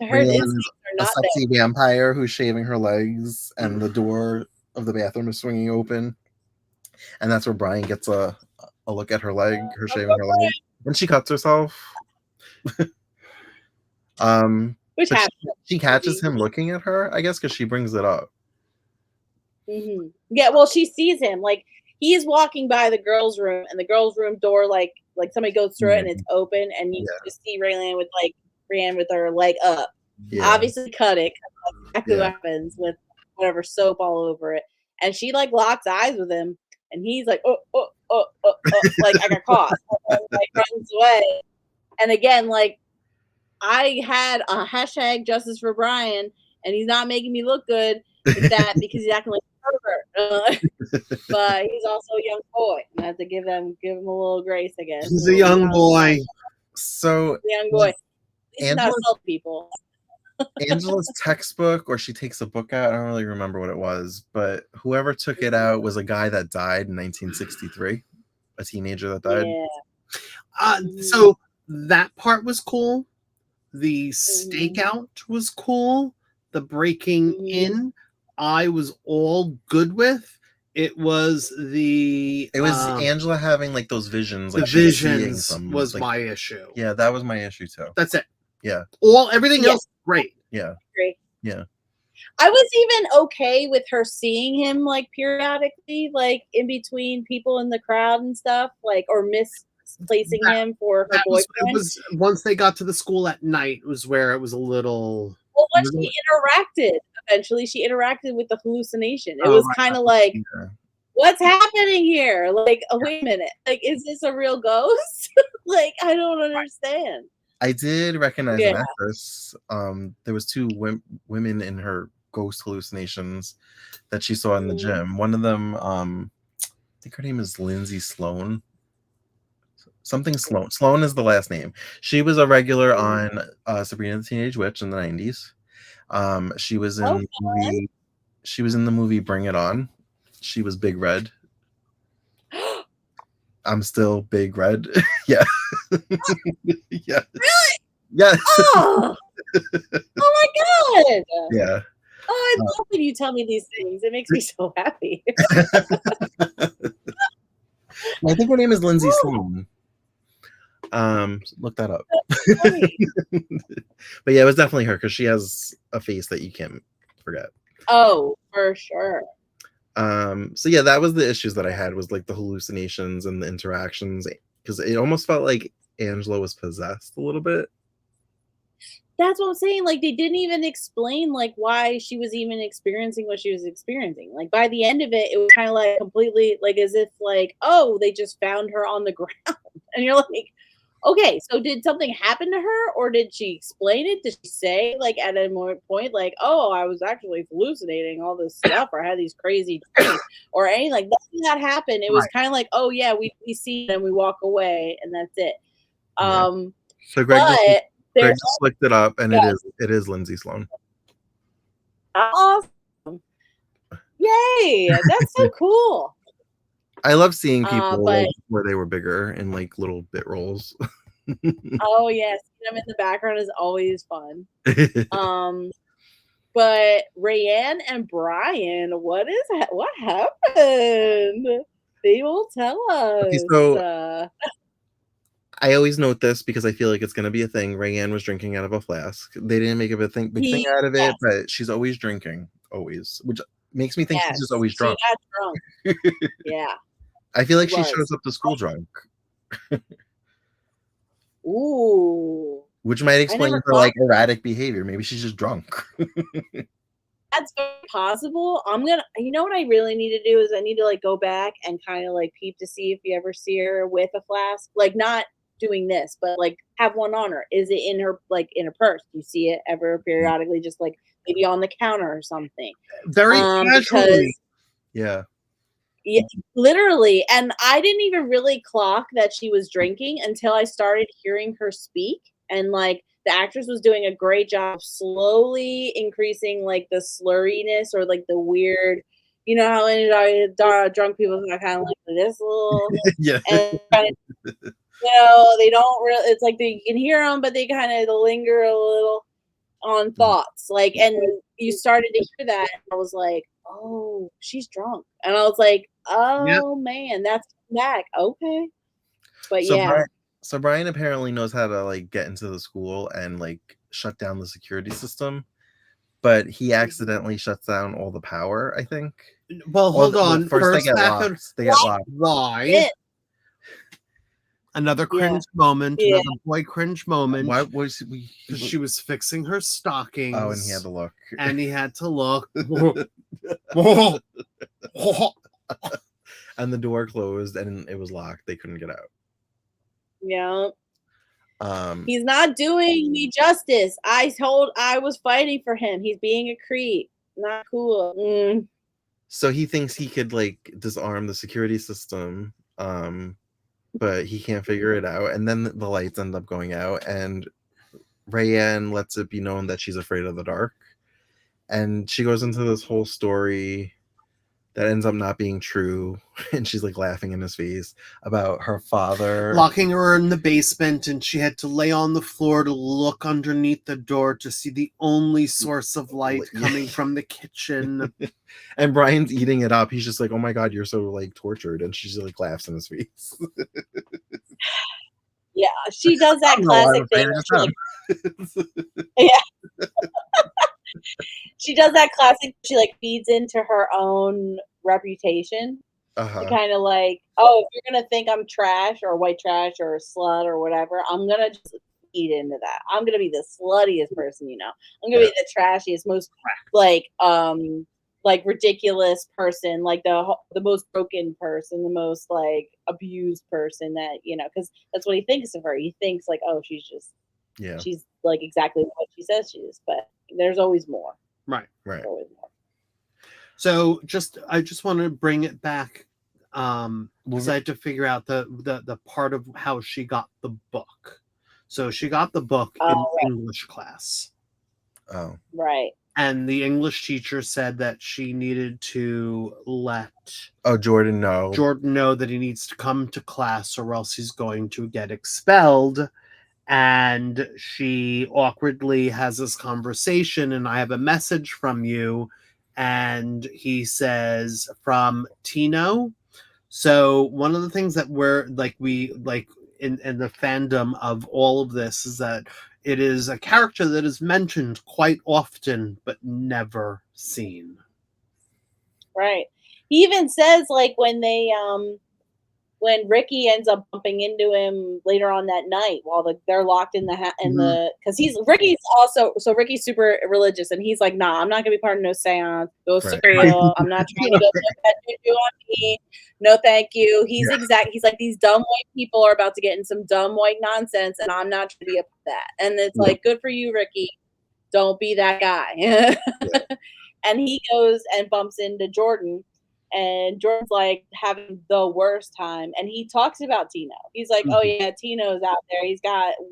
Rhiannon's a sexy vampire who's shaving her legs, and the door of the bathroom is swinging open, and that's where Brian gets a look at her leg, her shaving her leg, and she cuts herself. Which she catches him looking at her, I guess, because she brings it up. Mm-hmm. Yeah, well, she sees him like he is walking by the girls' room, and the girls' room door, like somebody goes through it and it's open, and you just see Rhiannon with her leg up. Yeah. Obviously, cut it. That's exactly what happens with whatever soap all over it, and she like locks eyes with him. And he's like, like I got caught, and, like runs away. And again, like I had a hashtag justice for Brian, and he's not making me look good with that because he's acting like a pervert. But he's also a young boy, and I have to give him a little grace, I guess. He's a young boy. So young boy. He's not assault people. Angela's textbook, or she takes a book out. I don't really remember what it was, but whoever took it out was a guy that died in 1963, a teenager that died. Yeah. So that part was cool. The stakeout was cool. The breaking in, I was all good with. It was Angela having like those visions. Like the visions was my issue. Yeah, that was my issue too. That's it. Yeah. Everything else, great. Yeah. Great. Yeah. I was even okay with her seeing him like periodically, like in between people in the crowd and stuff, like or placing him for her it boyfriend. was once they got to the school at night was where it was a little. Well, when she interacted, eventually she interacted with the hallucination. It was right. kind of like, Yeah. what's happening here? Like, oh, wait a minute. Like, is this a real ghost? Like, I don't understand. I did recognize an Yeah. actress. There was two women in her ghost hallucinations that she saw in the gym. One of them, I think her name is Lindsay Sloan. Something Sloan. Sloan is the last name. She was a regular on Sabrina the Teenage Witch in the 90s. She was in the movie. She was in the movie Bring It On. She was Big Red. I'm still Big Red. Yeah. Yeah. Really? Yes. Oh. Oh my god. Yeah. Oh, I love when you tell me these things. It makes me so happy. I think her name is Lindsay Sloan. Look that up. But yeah, it was definitely her because she has a face that you can't forget. Oh, for sure. So yeah, that was the issues that I had, was like the hallucinations and the interactions, because it almost felt like Angela was possessed a little bit. That's what I'm saying. Like, they didn't even explain like why she was even experiencing what she was experiencing. Like, by the end of it, it was kind of like completely like as if like, oh, they just found her on the ground, and you're like, okay, so did something happen to her, or did she explain it? Did she say like at a more point like, oh, I was actually hallucinating all this stuff, or I had these crazy dreams, or any like nothing that happened? It was kind of like, oh yeah, we see it and we walk away, and that's it. Yeah. So Greg Greg just looked it up, and it is Lindsay Sloan. Awesome! Yay! That's so cool. I love seeing people but where they were bigger in like little bit roles. oh yes, them in the background is always fun. But Rayanne and Brian, what happened? They will tell us. Okay, so I always note this because I feel like it's going to be a thing. Rayanne was drinking out of a flask. They didn't make a big thing out of it, but she's always drinking, always, which makes me think she's just always drunk. She got drunk. Yeah. I feel like she shows up to school drunk. Ooh. Which might explain her like erratic behavior. Maybe she's just drunk. That's very possible. You know what I really need to do is I need to like go back and kind of like peep to see if you ever see her with a flask. Like not doing this, but like have one on her. Is it in her like in her purse? Do you see it ever periodically, just like maybe on the counter or something? Very casually. Yeah. Yeah, literally. And I didn't even really clock that she was drinking until I started hearing her speak. And like the actress was doing a great job slowly increasing like the slurriness or like the weird, you know how in drunk people are kind of like this little, yeah, and kind of, you know, they don't really. It's like you can hear them, but they kind of linger a little on thoughts. Like, and you started to hear that, and I was like, oh, she's drunk, and I was like, oh man, that's back. Okay, but so Brian apparently knows how to like get into the school and like shut down the security system, but he accidentally shuts down all the power, I think. Well, hold on. First they get locked. They get locked. Why? Another cringe moment. Another boy cringe moment. Why was she was fixing her stockings? Oh, and he had to look. And he had to look. And the door closed and it was locked. They couldn't get out. Yeah. He's not doing me justice. I was fighting for him. He's being a creep. Not cool. So he thinks he could like disarm the security system, but he can't figure it out. And then the lights end up going out, and Rayanne lets it be known that she's afraid of the dark. And she goes into this whole story that ends up not being true, and she's like laughing in his face about her father locking her in the basement, and she had to lay on the floor to look underneath the door to see the only source of light coming from the kitchen. And Brian's eating it up. He's just like, oh my god, you're so like tortured, and she just like laughs in his face. Yeah, she does that classic thing. Yeah. She does that classic. She like feeds into her own reputation. To Uh-huh. kind of like, oh, if you're gonna think I'm trash or white trash or a slut or whatever, I'm gonna just eat into that. I'm gonna be the sluttiest person, you know. I'm gonna Yeah. be the trashiest, most like like ridiculous person, like the most broken person, the most like abused person that you know, because that's what he thinks of her. He thinks like, oh, Yeah. she's like exactly what she says she is, but there's always more. Right. There's Right. always more. So I just want to bring it back because I Well, had to figure out the part of how she got the book. So she got the book in Oh, English class. oh. right. And the English teacher said that she needed to let Oh, Jordan, no. Jordan know that he needs to come to class or else he's going to get expelled. And she awkwardly has this conversation, and I have a message from you. And he says, from Tino. So one of the things that we like in the fandom of all of this is that it is a character that is mentioned quite often but never seen. Right. He even says like when Ricky ends up bumping into him later on that night while they're locked in Mhm. because Ricky's also so Ricky's super religious and he's like, nah, I'm not gonna be part of no seance, no Right. cereal, I'm not trying to get that juju on me, no thank you. He's like these dumb white people are about to get in some dumb white nonsense and I'm not trying to be a part of that. And it's Yeah. like, good for you, Ricky. Don't be that guy. Yeah. And he goes and bumps into Jordan, and Jordan's like having the worst time. And he talks about Tino. He's like, "Oh Mhm. yeah, Tino's out there.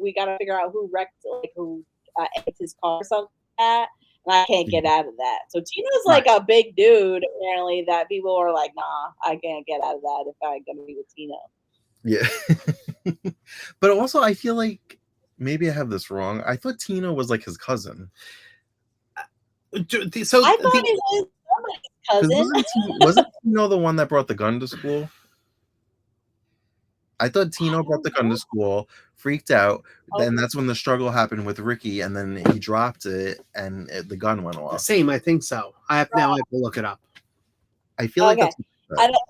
We got to figure out who wrecked, like who egged his car or something like that." And I can't get out of that. So Tino's Right. like a big dude apparently that people are like, "Nah, I can't get out of that if I'm gonna be with Tino." Yeah. But also, I feel like maybe I have this wrong. I thought Tino was like his cousin. So I thought the it was somebody's Because cousin. wasn't Tino the one that brought the gun to school? I thought I Tino brought don't the gun know. to school, freaked out. Oh, Then that's when the struggle happened with Ricky, and then he dropped it, and the gun went off. same, I think so. I have right. now I have to look it up. I feel like Okay. that's what I I said. don't,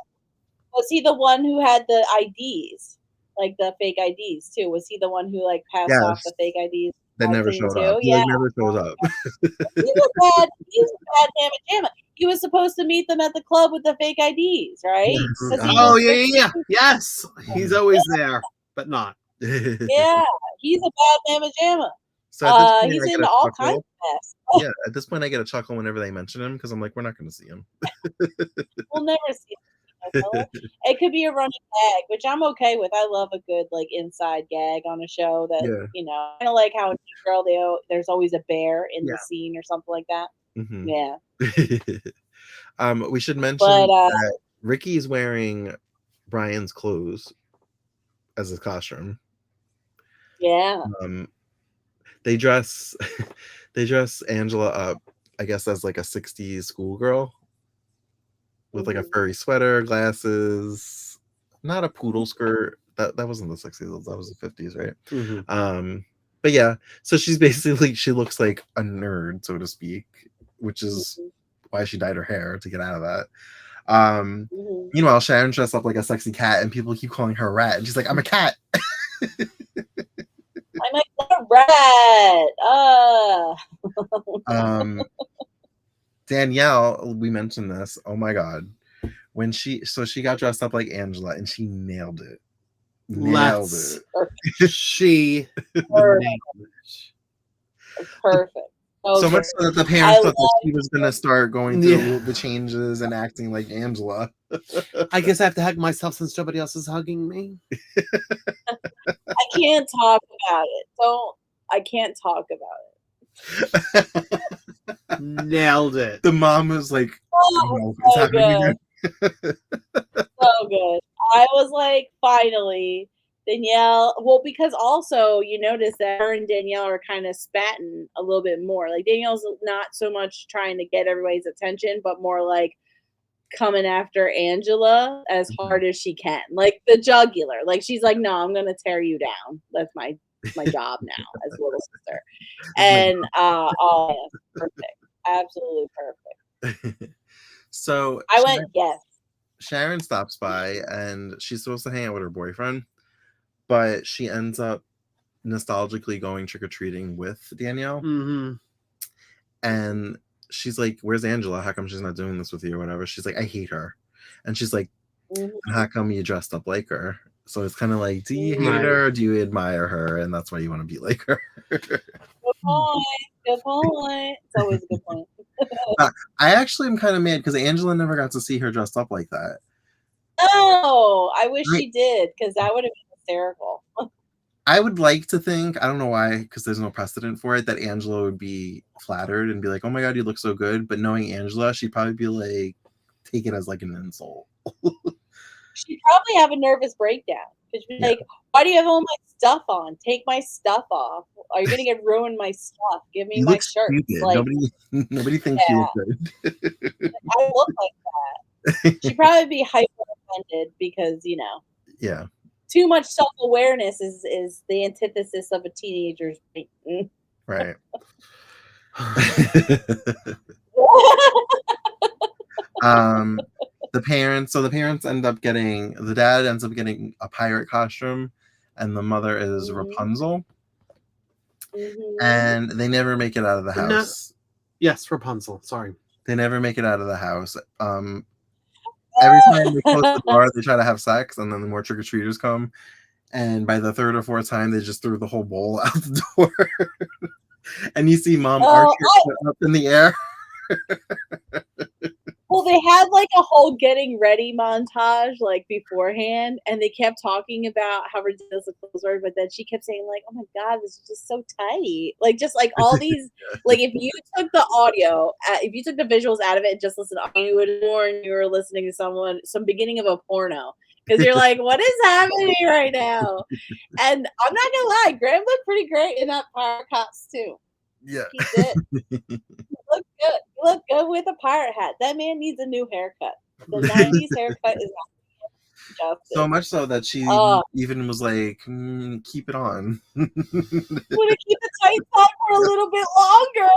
was he the one who had the IDs, like the fake IDs too? Was he the one who like passed off Yes, the fake IDs that never thing showed up. too? He like Yeah, never shows up. he was bad. He was a bad mamma jamma. He was supposed to meet them at the club with the fake IDs, right? Yes. Because he Oh was yeah, yeah, Ricky. yeah. Yes, he's always there, but not. Yeah, he's a bad mamma jamma. So at this point, He's I get into a all kinds chuckle. of mess. Yeah, at this point, I get a chuckle whenever they mention him because I'm like, we're not going to see him. We'll never see him. It could be a running gag, which I'm okay with. I love a good like inside gag on a show that Yeah. you know, kind of like how in New Girl there's always a bear in Yeah. the scene or something like that. Hmm. Yeah, We should mention but that Ricky is wearing Brian's clothes as his costume. yeah, Um, they dress they dress Angela up, I guess, as like a 60s schoolgirl with like a mhm. furry sweater, glasses, not a poodle skirt. That wasn't the 60s, that was the 50s, right? Mhm. But yeah, so she's basically she looks like a nerd, so to speak, which is Mhm, why she dyed her hair to get out of that. mhm. Meanwhile, Sharon dressed up like a sexy cat, and people keep calling her a rat, and she's like, "I'm a cat." I'm like a rat. um, Danielle, we mentioned this. Oh my god, when she got dressed up like Angela, and she nailed it. Nailed Let's it. she Perfect. nailed it. Perfect. So So much good. so that the I parents love thought that she was gonna start going Yeah. through the changes and acting like Angela. I guess I have to hug myself since nobody else is hugging me. I can't talk about it. Don't I can't talk about it. Nailed it. The mom was like, "Oh Oh, no, it's so happening good. again." So good. I was like, finally, Danielle. Well, because also you notice that her and Danielle are kind of spatting a little bit more. Like Danielle's not so much trying to get everybody's attention, but more like coming after Angela as Mhm. hard as she can. Like the jugular. Like she's like, no, I'm gonna tear you down. That's my job now as little sister. This is my And oh yes, perfect. Absolutely perfect. so I went, yes. Sharon stops by and she's supposed to hang out with her boyfriend, but she ends up nostalgically going trick-or-treating with Danielle. Mm-hmm. And she's like, "Where's Angela? How come she's not doing this with you or whatever?" She's like, "I hate her." And she's like, "How come you dressed up like her?" So it's kind of like, do you hate her or do you admire her? And that's why you want to be like her. Good point. Good point. It's always a good point. I actually am kind of mad because Angela never got to see her dressed up like that. Oh, I wish she did, because that would have been hysterical. I would like to think, I don't know why, because there's no precedent for it, that Angela would be flattered and be like, "Oh my god, you look so good." But knowing Angela, she'd probably be like, take it as like an insult. She'd probably have a nervous breakdown. She'd be like, "Why do you have all my stuff on? Take my stuff off. Are you gonna get ruined my stuff? Give me my shirt." Like, nobody thinks you look good. I look like that. She'd probably be hyper offended because, Yeah. too much self-awareness is the antithesis of a teenager's brain. Right. The parents end up getting, the dad ends up getting a pirate costume and the mother is Rapunzel. And they never make it out of the house. Yes, Rapunzel. Sorry. They never make it out of the house. Every time they close the door, they try to have sex, and then the more trick-or-treaters come. And by the third or fourth time, they just threw the whole bowl out the door. And you see Mom Archer up in the air. Well, they had like a whole getting ready montage like beforehand, and they kept talking about how ridiculous the clothes were, but then she kept saying like, "Oh my god, this is just so tight!" Like just like all these, like if you took the audio, if you took the visuals out of it and just listened, you would have sworn you were listening to some beginning of a porno, because you're like, "What is happening right now?" And I'm not gonna lie, Graham looked pretty great in that pirate costume. Yeah, he did. Look good. You look good with a pirate hat. That man needs a new haircut. The 90s haircut is not justice. So much so that she even was like, "Keep it on." Want to keep the tights on for a little bit longer.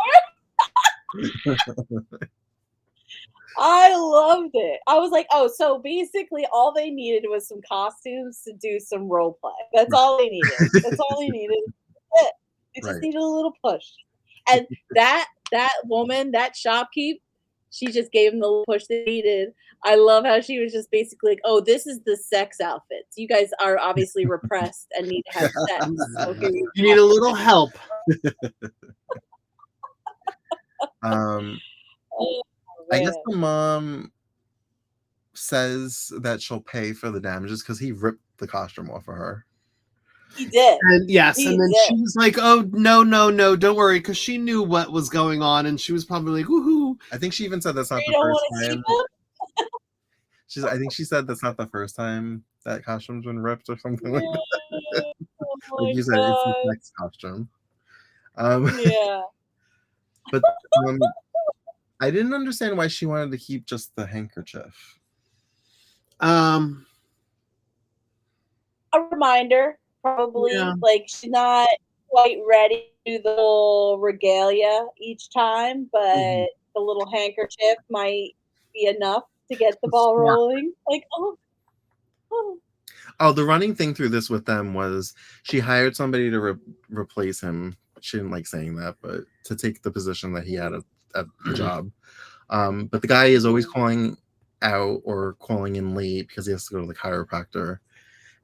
I loved it. I was like, oh, so basically all they needed was some costumes to do some role play. That's all they needed. That's all they needed. They just needed a little push. And that woman, that shopkeep, she just gave him the little push they needed. I love how she was just basically like, "Oh, this is the sex outfits. You guys are obviously repressed and need to have sex. Okay, you need a little help." I guess the mom says that she'll pay for the damages because he ripped the costume off of her. He did. And and then she was like, "Oh, no, don't worry," because she knew what was going on, and she was probably like, "Woohoo!" I think she even said that's not the first time. I think she said that's not the first time that costume's been ripped or something like that. Like you said, it's the next costume. Yeah. But I didn't understand why she wanted to keep just the handkerchief. A reminder, probably. Yeah. Like she's not quite ready to do the whole regalia each time, but the little handkerchief might be enough to get the ball rolling. Like, the running thing through this with them was she hired somebody to replace him. She didn't like saying that, but to take the position that he had at the job. But the guy is always calling out or calling in late because he has to go to the chiropractor.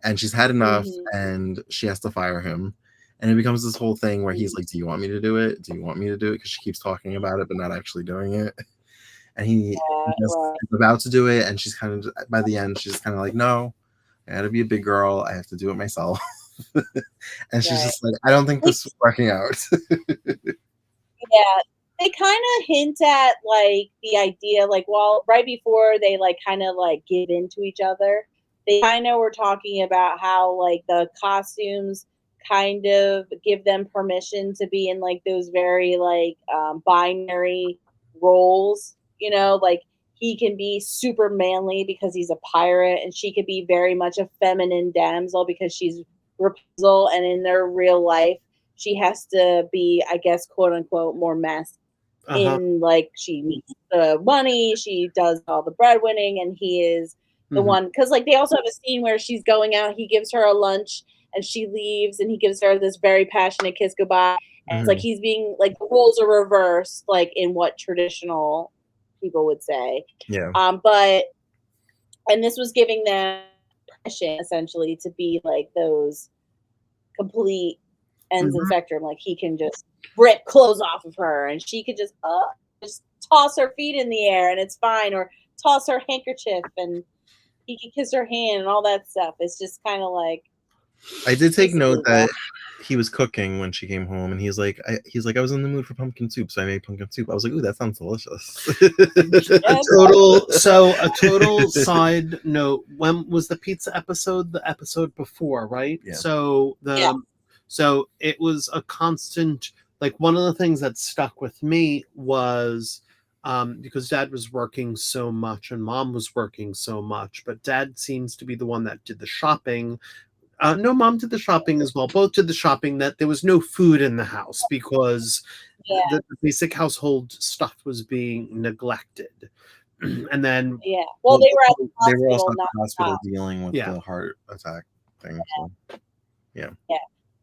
And she's had enough and she has to fire him. And it becomes this whole thing where he's like, "Do you want me to do it? Do you want me to do it?" Because she keeps talking about it, but not actually doing it. And he's about to do it. And she's kind of, by the end, she's kind of like, "No, I got to be a big girl. I have to do it myself." And she's just like, "I don't think this is working out." Yeah. They kind of hint at like the idea, like, well, right before they like kind of like give into each other, they kind of were talking about how like the costumes kind of give them permission to be in like those very like binary roles, like he can be super manly because he's a pirate, and she could be very much a feminine damsel because she's Rapunzel, and in their real life she has to be, I guess, quote unquote, more masculine. In like she makes the money, she does all the breadwinning, and he is The one, because like they also have a scene where she's going out, he gives her a lunch and she leaves and he gives her this very passionate kiss goodbye. And it's like he's being like the roles are reversed, like in what traditional people would say. Yeah. But and this was giving them permission essentially to be like those complete ends in spectrum. Like he can just rip clothes off of her and she could just toss her feet in the air and it's fine, or toss her handkerchief and he could kiss her hand and all that stuff. It's just kind of like, I did take note that he was cooking when she came home, and he's like, I was in the mood for pumpkin soup, so I made pumpkin soup. I was like, ooh, that sounds delicious. A total side note. When was the pizza episode? The episode before, right? Yeah. So it was a constant. Like one of the things that stuck with me was because Dad was working so much and Mom was working so much, but Dad seems to be the one that did the shopping. No, Mom did the shopping as well. Both did the shopping. That there was no food in the house because the basic household stuff was being neglected. And then well, they were at the hospital, they were also at not the hospital the dealing with the heart attack thing. So. Yeah.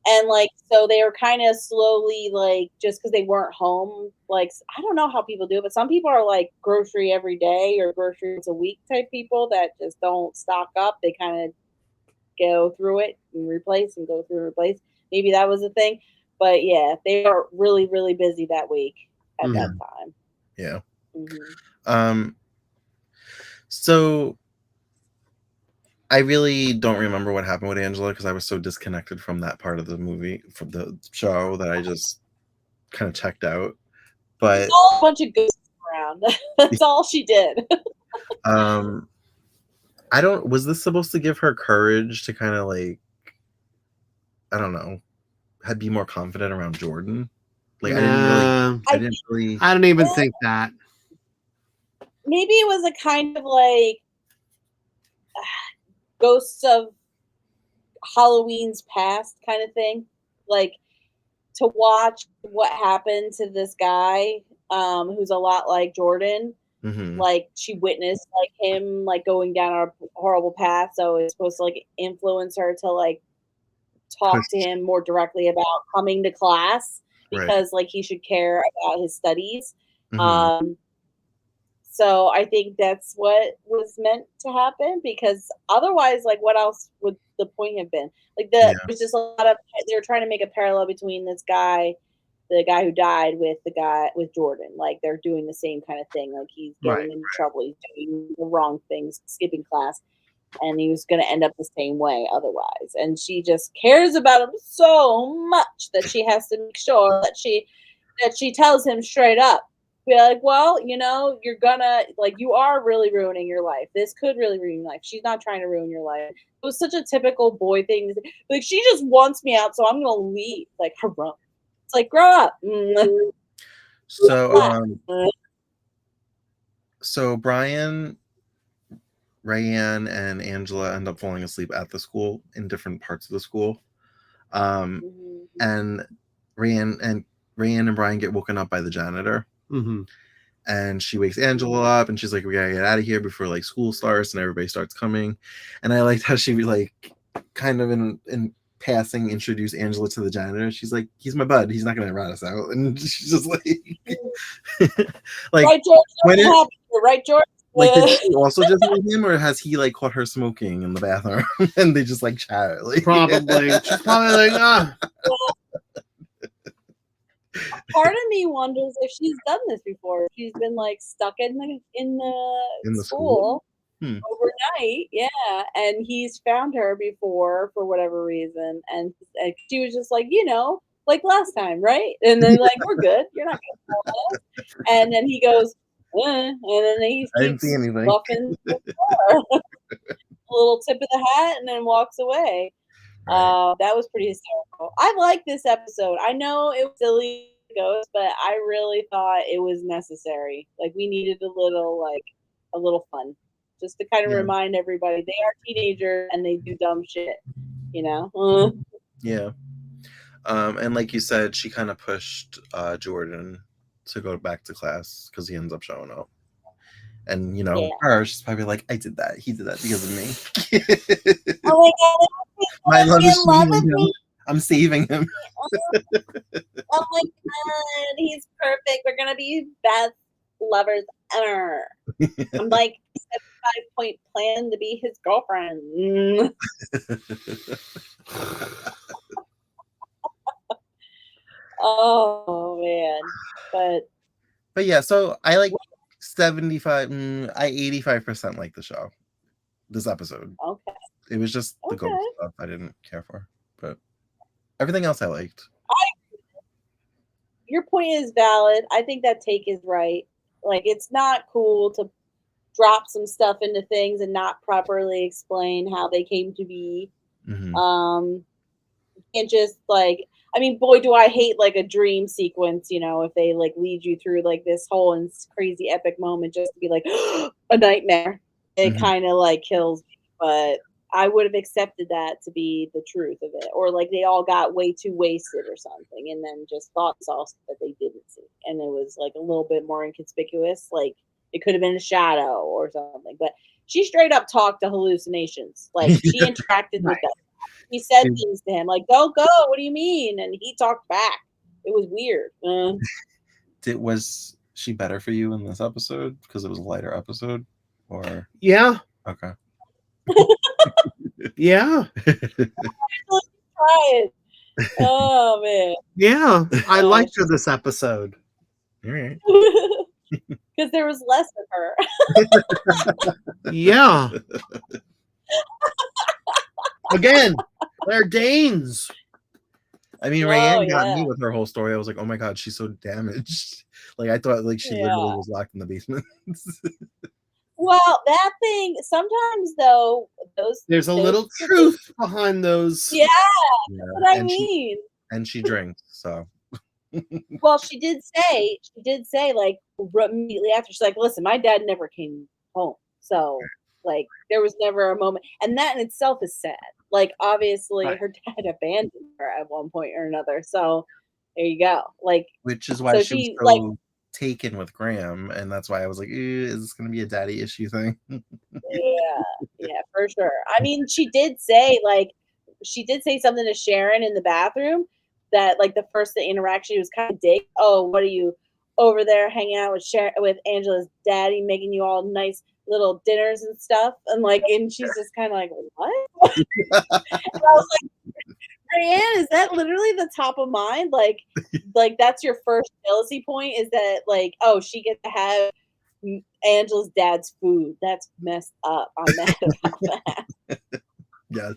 And like, so they were kind of slowly, like, just because they weren't home, like, I don't know how people do it, but some people are like grocery every day or grocery once a week type people that just don't stock up. They kind of go through it and replace and go through and replace. Maybe that was a thing. But yeah, they were really, really busy that week at that time. Yeah. So I really don't remember what happened with Angela because I was so disconnected from that part of the movie, from the show, that I just kind of checked out. But there's all a bunch of ghosts around. That's all she did. was this supposed to give her courage to kind of like, I don't know, be more confident around Jordan? Like I don't even think that. Maybe it was a kind of like ghosts of Halloween's past kind of thing, like to watch what happened to this guy who's a lot like Jordan. Like she witnessed like him like going down a horrible path, so it's supposed to like influence her to like talk to him more directly about coming to class because like he should care about his studies. So I think that's what was meant to happen, because otherwise, like, what else would the point have been? Like, there's just a lot of, they're trying to make a parallel between this guy, the guy who died, with the guy with Jordan. Like, they're doing the same kind of thing. Like, he's getting into trouble, he's doing the wrong things, skipping class, and he was going to end up the same way otherwise. And she just cares about him so much that she has to make sure that she tells him straight up. Be like, well, you know, you're gonna, like, you are really ruining your life. This could really ruin your life. She's not trying to ruin your life. It was such a typical boy thing. Like, she just wants me out, so I'm gonna leave. Like, harumph. It's like, grow up. So Brian, Rayanne, and Angela end up falling asleep at the school in different parts of the school. And Rayanne and Brian get woken up by the janitor. And she wakes Angela up and she's like, we gotta get out of here before like school starts and everybody starts coming. And I liked how she like kind of in passing introduced Angela to the janitor. She's like, he's my bud, he's not gonna rat us out. And she's just like like, right, George, right, George? Like, did she also just meet him, or has he like caught her smoking in the bathroom and they just like chat? Like, probably. She's probably like, Part of me wonders if she's done this before. She's been like stuck in the school overnight, and he's found her before for whatever reason, and she was just like, you know, like last time, right? And then like, we're good. You're not gonna tell us. And then he goes, and then he keeps buffing a little tip of the hat, and then walks away. That was pretty hysterical. I like this episode. I know it was silly ghost, but I really thought it was necessary. Like, we needed a little fun, just to kind of remind everybody they are teenagers and they do dumb shit, you know. Yeah. And like you said, she kind of pushed Jordan to go back to class because he ends up showing up. And Yeah. her, she's probably like, I did that. He did that because of me. Oh my god, he's My gonna love be is in love saving with him. me. I'm saving him. Oh my god, he's perfect. We're gonna be best lovers ever. I'm like 75-point plan to be his girlfriend. Oh man, But yeah, so I like 75. I 85% like the show. This episode. okay, It was just the ghost okay. stuff I didn't care for, but everything else I liked. Your point is valid. I think that take is right. Like, it's not cool to drop some stuff into things and not properly explain how they came to be. Hmm. And just like, I mean, boy, do I hate like a dream sequence, if they like lead you through like this whole and crazy epic moment just to be like a nightmare. It Hmm. kind of like kills me, but I would have accepted that to be the truth of it, or like they all got way too wasted or something, and then just thought saw stuff that they didn't see, and it was like a little bit more inconspicuous. Like it could have been a shadow or something, but she straight up talked to hallucinations. Like she interacted with them. He said things to him like, "Don't go. What do you mean?" And he talked back. It was weird. Was she better for you in this episode because it was a lighter episode, or Yeah. okay? Yeah. Try it. Oh man. Yeah. I liked her this episode. All right. Because there was less of her. Yeah. Again, they're Danes. I mean, Oh Rayanne got me yeah. with her whole story. I was like, oh my god, she's so damaged. Like I thought, like she literally Yeah. was locked in the basement. Well, that thing sometimes though There's a those little truth behind those. yeah, Yeah, that's what I and mean. she drinks. So Well, she did say like immediately after she's like, "Listen, my dad never came home, so like there was never a moment," and that in itself is sad. Like obviously Right. her dad abandoned her at one point or another, so there you go. Like which is why so she was she like so taken with Graham, and that's why I was like, is this going to be a daddy issue thing? yeah, yeah, for sure. I mean, she did say something to Sharon in the bathroom that like the first interaction she was kind of dig. Oh, what are you over there hanging out with with Angela's daddy, making you all nice little dinners and stuff? And she's just kind of like, what? And I was like, Marianne, is that literally the top of mind? Like that's your first jealousy point? Is that like, oh, she gets to have Angela's dad's food? That's messed up. I'm mad about that. Yes.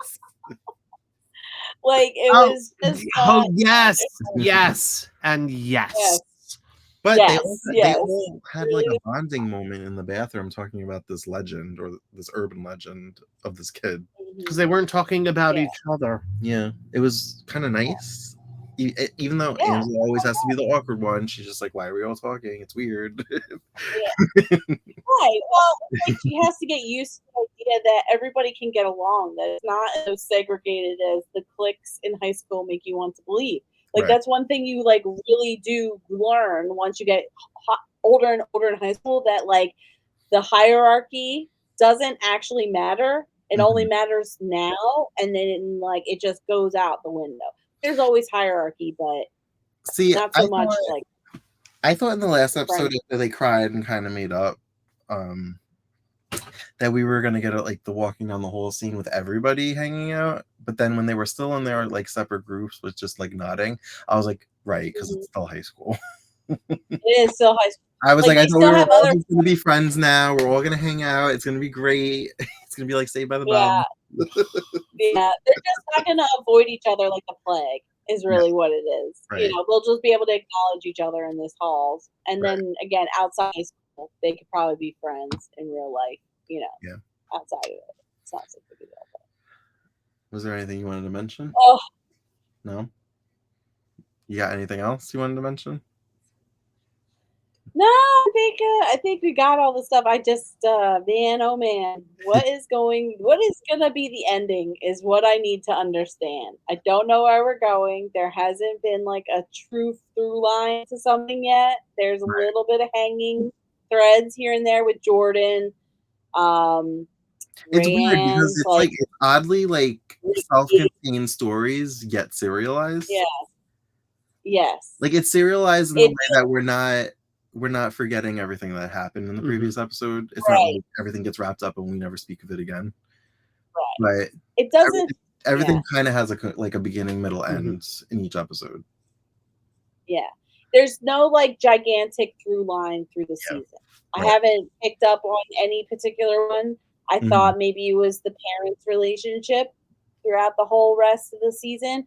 Like it Oh, was just oh not. yes, yes, and yes. Yes, But they yes. all had like a Really, bonding moment in the bathroom talking about this legend or this urban legend of this kid. Because they weren't talking about Yeah. each other. Yeah, it was kind of nice. Even though Yeah. Angela always has to be the awkward one, she's just like, "Why are we all talking? It's weird." Yeah. Right. Well, it's like she has to get used to the idea that everybody can get along. That it's not as segregated as the cliques in high school make you want to believe. Like Right. that's one thing you like really do learn once you get older and older in high school. That like the hierarchy doesn't actually matter. It only Mhm. matters now, and then like it just goes out the window. There's always hierarchy, but See, not so much like I thought in the last episode friends. after they cried and kind of made up, um, that we were gonna get like the walking down the whole scene with everybody hanging out. But then when they were still in their like separate groups with just like nodding, I was like, right, because it's still high school. It is still high school. I was Like like, I they thought we still were have all other just gonna be friends now. We're all gonna hang out. It's gonna be great. It's gonna be like Saved by the yeah, Bell. yeah. They're just not gonna avoid each other like the plague is Yeah, really what it is. right, They'll just be able to acknowledge each other in this halls. And right. then again, outside high school, they could probably be friends in real life, Yeah. outside of it. It's not so big a deal. Was there anything you wanted to mention? Oh No. You got anything else you wanted to mention? no, I think we got all the stuff. I just man, oh man, what is gonna be the ending is what I need to understand. I don't know where we're going. There hasn't been like a true through line to something yet. There's a little bit of hanging threads here and there with Jordan. It's weird because Rayanne's it's it's oddly Ricky. self-contained stories yet serialized. Yeah. Yes. Like it's serialized in the It- way that we're not forgetting everything that happened in the previous episode. It's not Right. like everything gets wrapped up and we never speak of it again. Right. But It doesn't. everything kind of has a beginning, middle, end in each episode. Yeah. There's no like gigantic through line through the season. I haven't picked up on any particular one. I thought maybe it was the parents' relationship throughout the whole rest of the season.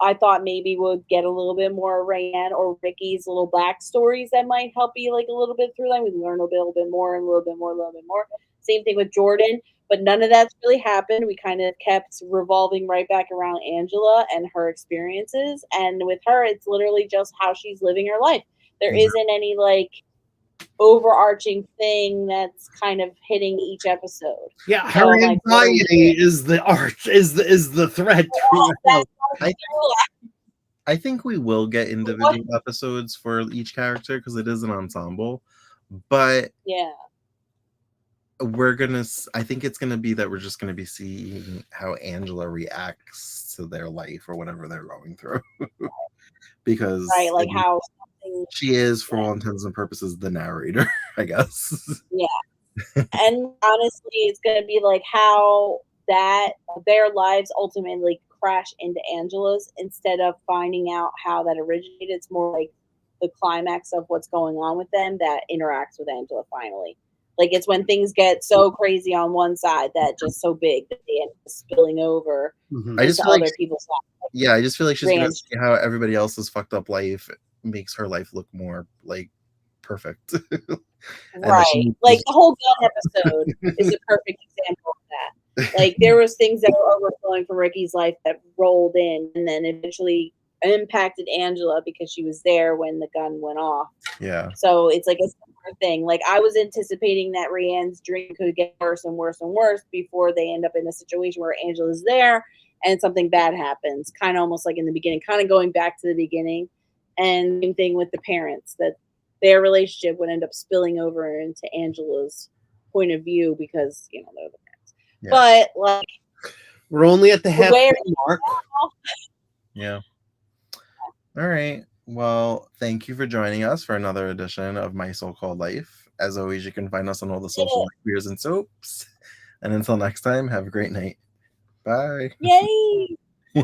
I thought maybe we'll get a little bit more Rayanne or Ricky's little backstories that might help you like a little bit through line. We learn a little bit more and a little bit more, a little bit more. Same thing with Jordan, but none of that's really happened. We kind of kept revolving right back around Angela and her experiences. And with her, it's literally just how she's living her life. There isn't any like overarching thing that's kind of hitting each episode. Yeah, her anxiety is the arch, is the thread throughout. I think we will get individual episodes for each character because it is an ensemble. But yeah, I think it's gonna be that we're just gonna be seeing how Angela reacts to their life or whatever they're going through. Because like how she is, for all intents and purposes, the narrator, I guess. Yeah. And honestly, it's gonna be like how that their lives ultimately crash into Angela's instead of finding out how that originated. It's more like the climax of what's going on with them that interacts with Angela finally. Like it's when things get so crazy on one side that just so big that they end up spilling over I just into feel other people's lives. Yeah, I just feel like she's gonna see how everybody else's fucked up life makes her life look more like perfect. Right. Like the whole gun episode is a perfect example of that. Like there was things that were overflowing from Ricky's life that rolled in and then eventually impacted Angela because she was there when the gun went off. Yeah. So it's like a similar thing. Like I was anticipating that Rayanne's dream could get worse and worse and worse before they end up in a situation where Angela's there and something bad happens. Kind of almost like in the beginning, kind of going back to the beginning. And same thing with the parents, that their relationship would end up spilling over into Angela's point of view because, they're the parents. Yeah. But like we're only at the halfway mark. Yeah. All right. Well, thank you for joining us for another edition of My So-Called Life. As always, you can find us on all the social beers and soaps. And until next time, have a great night. Bye. Yay!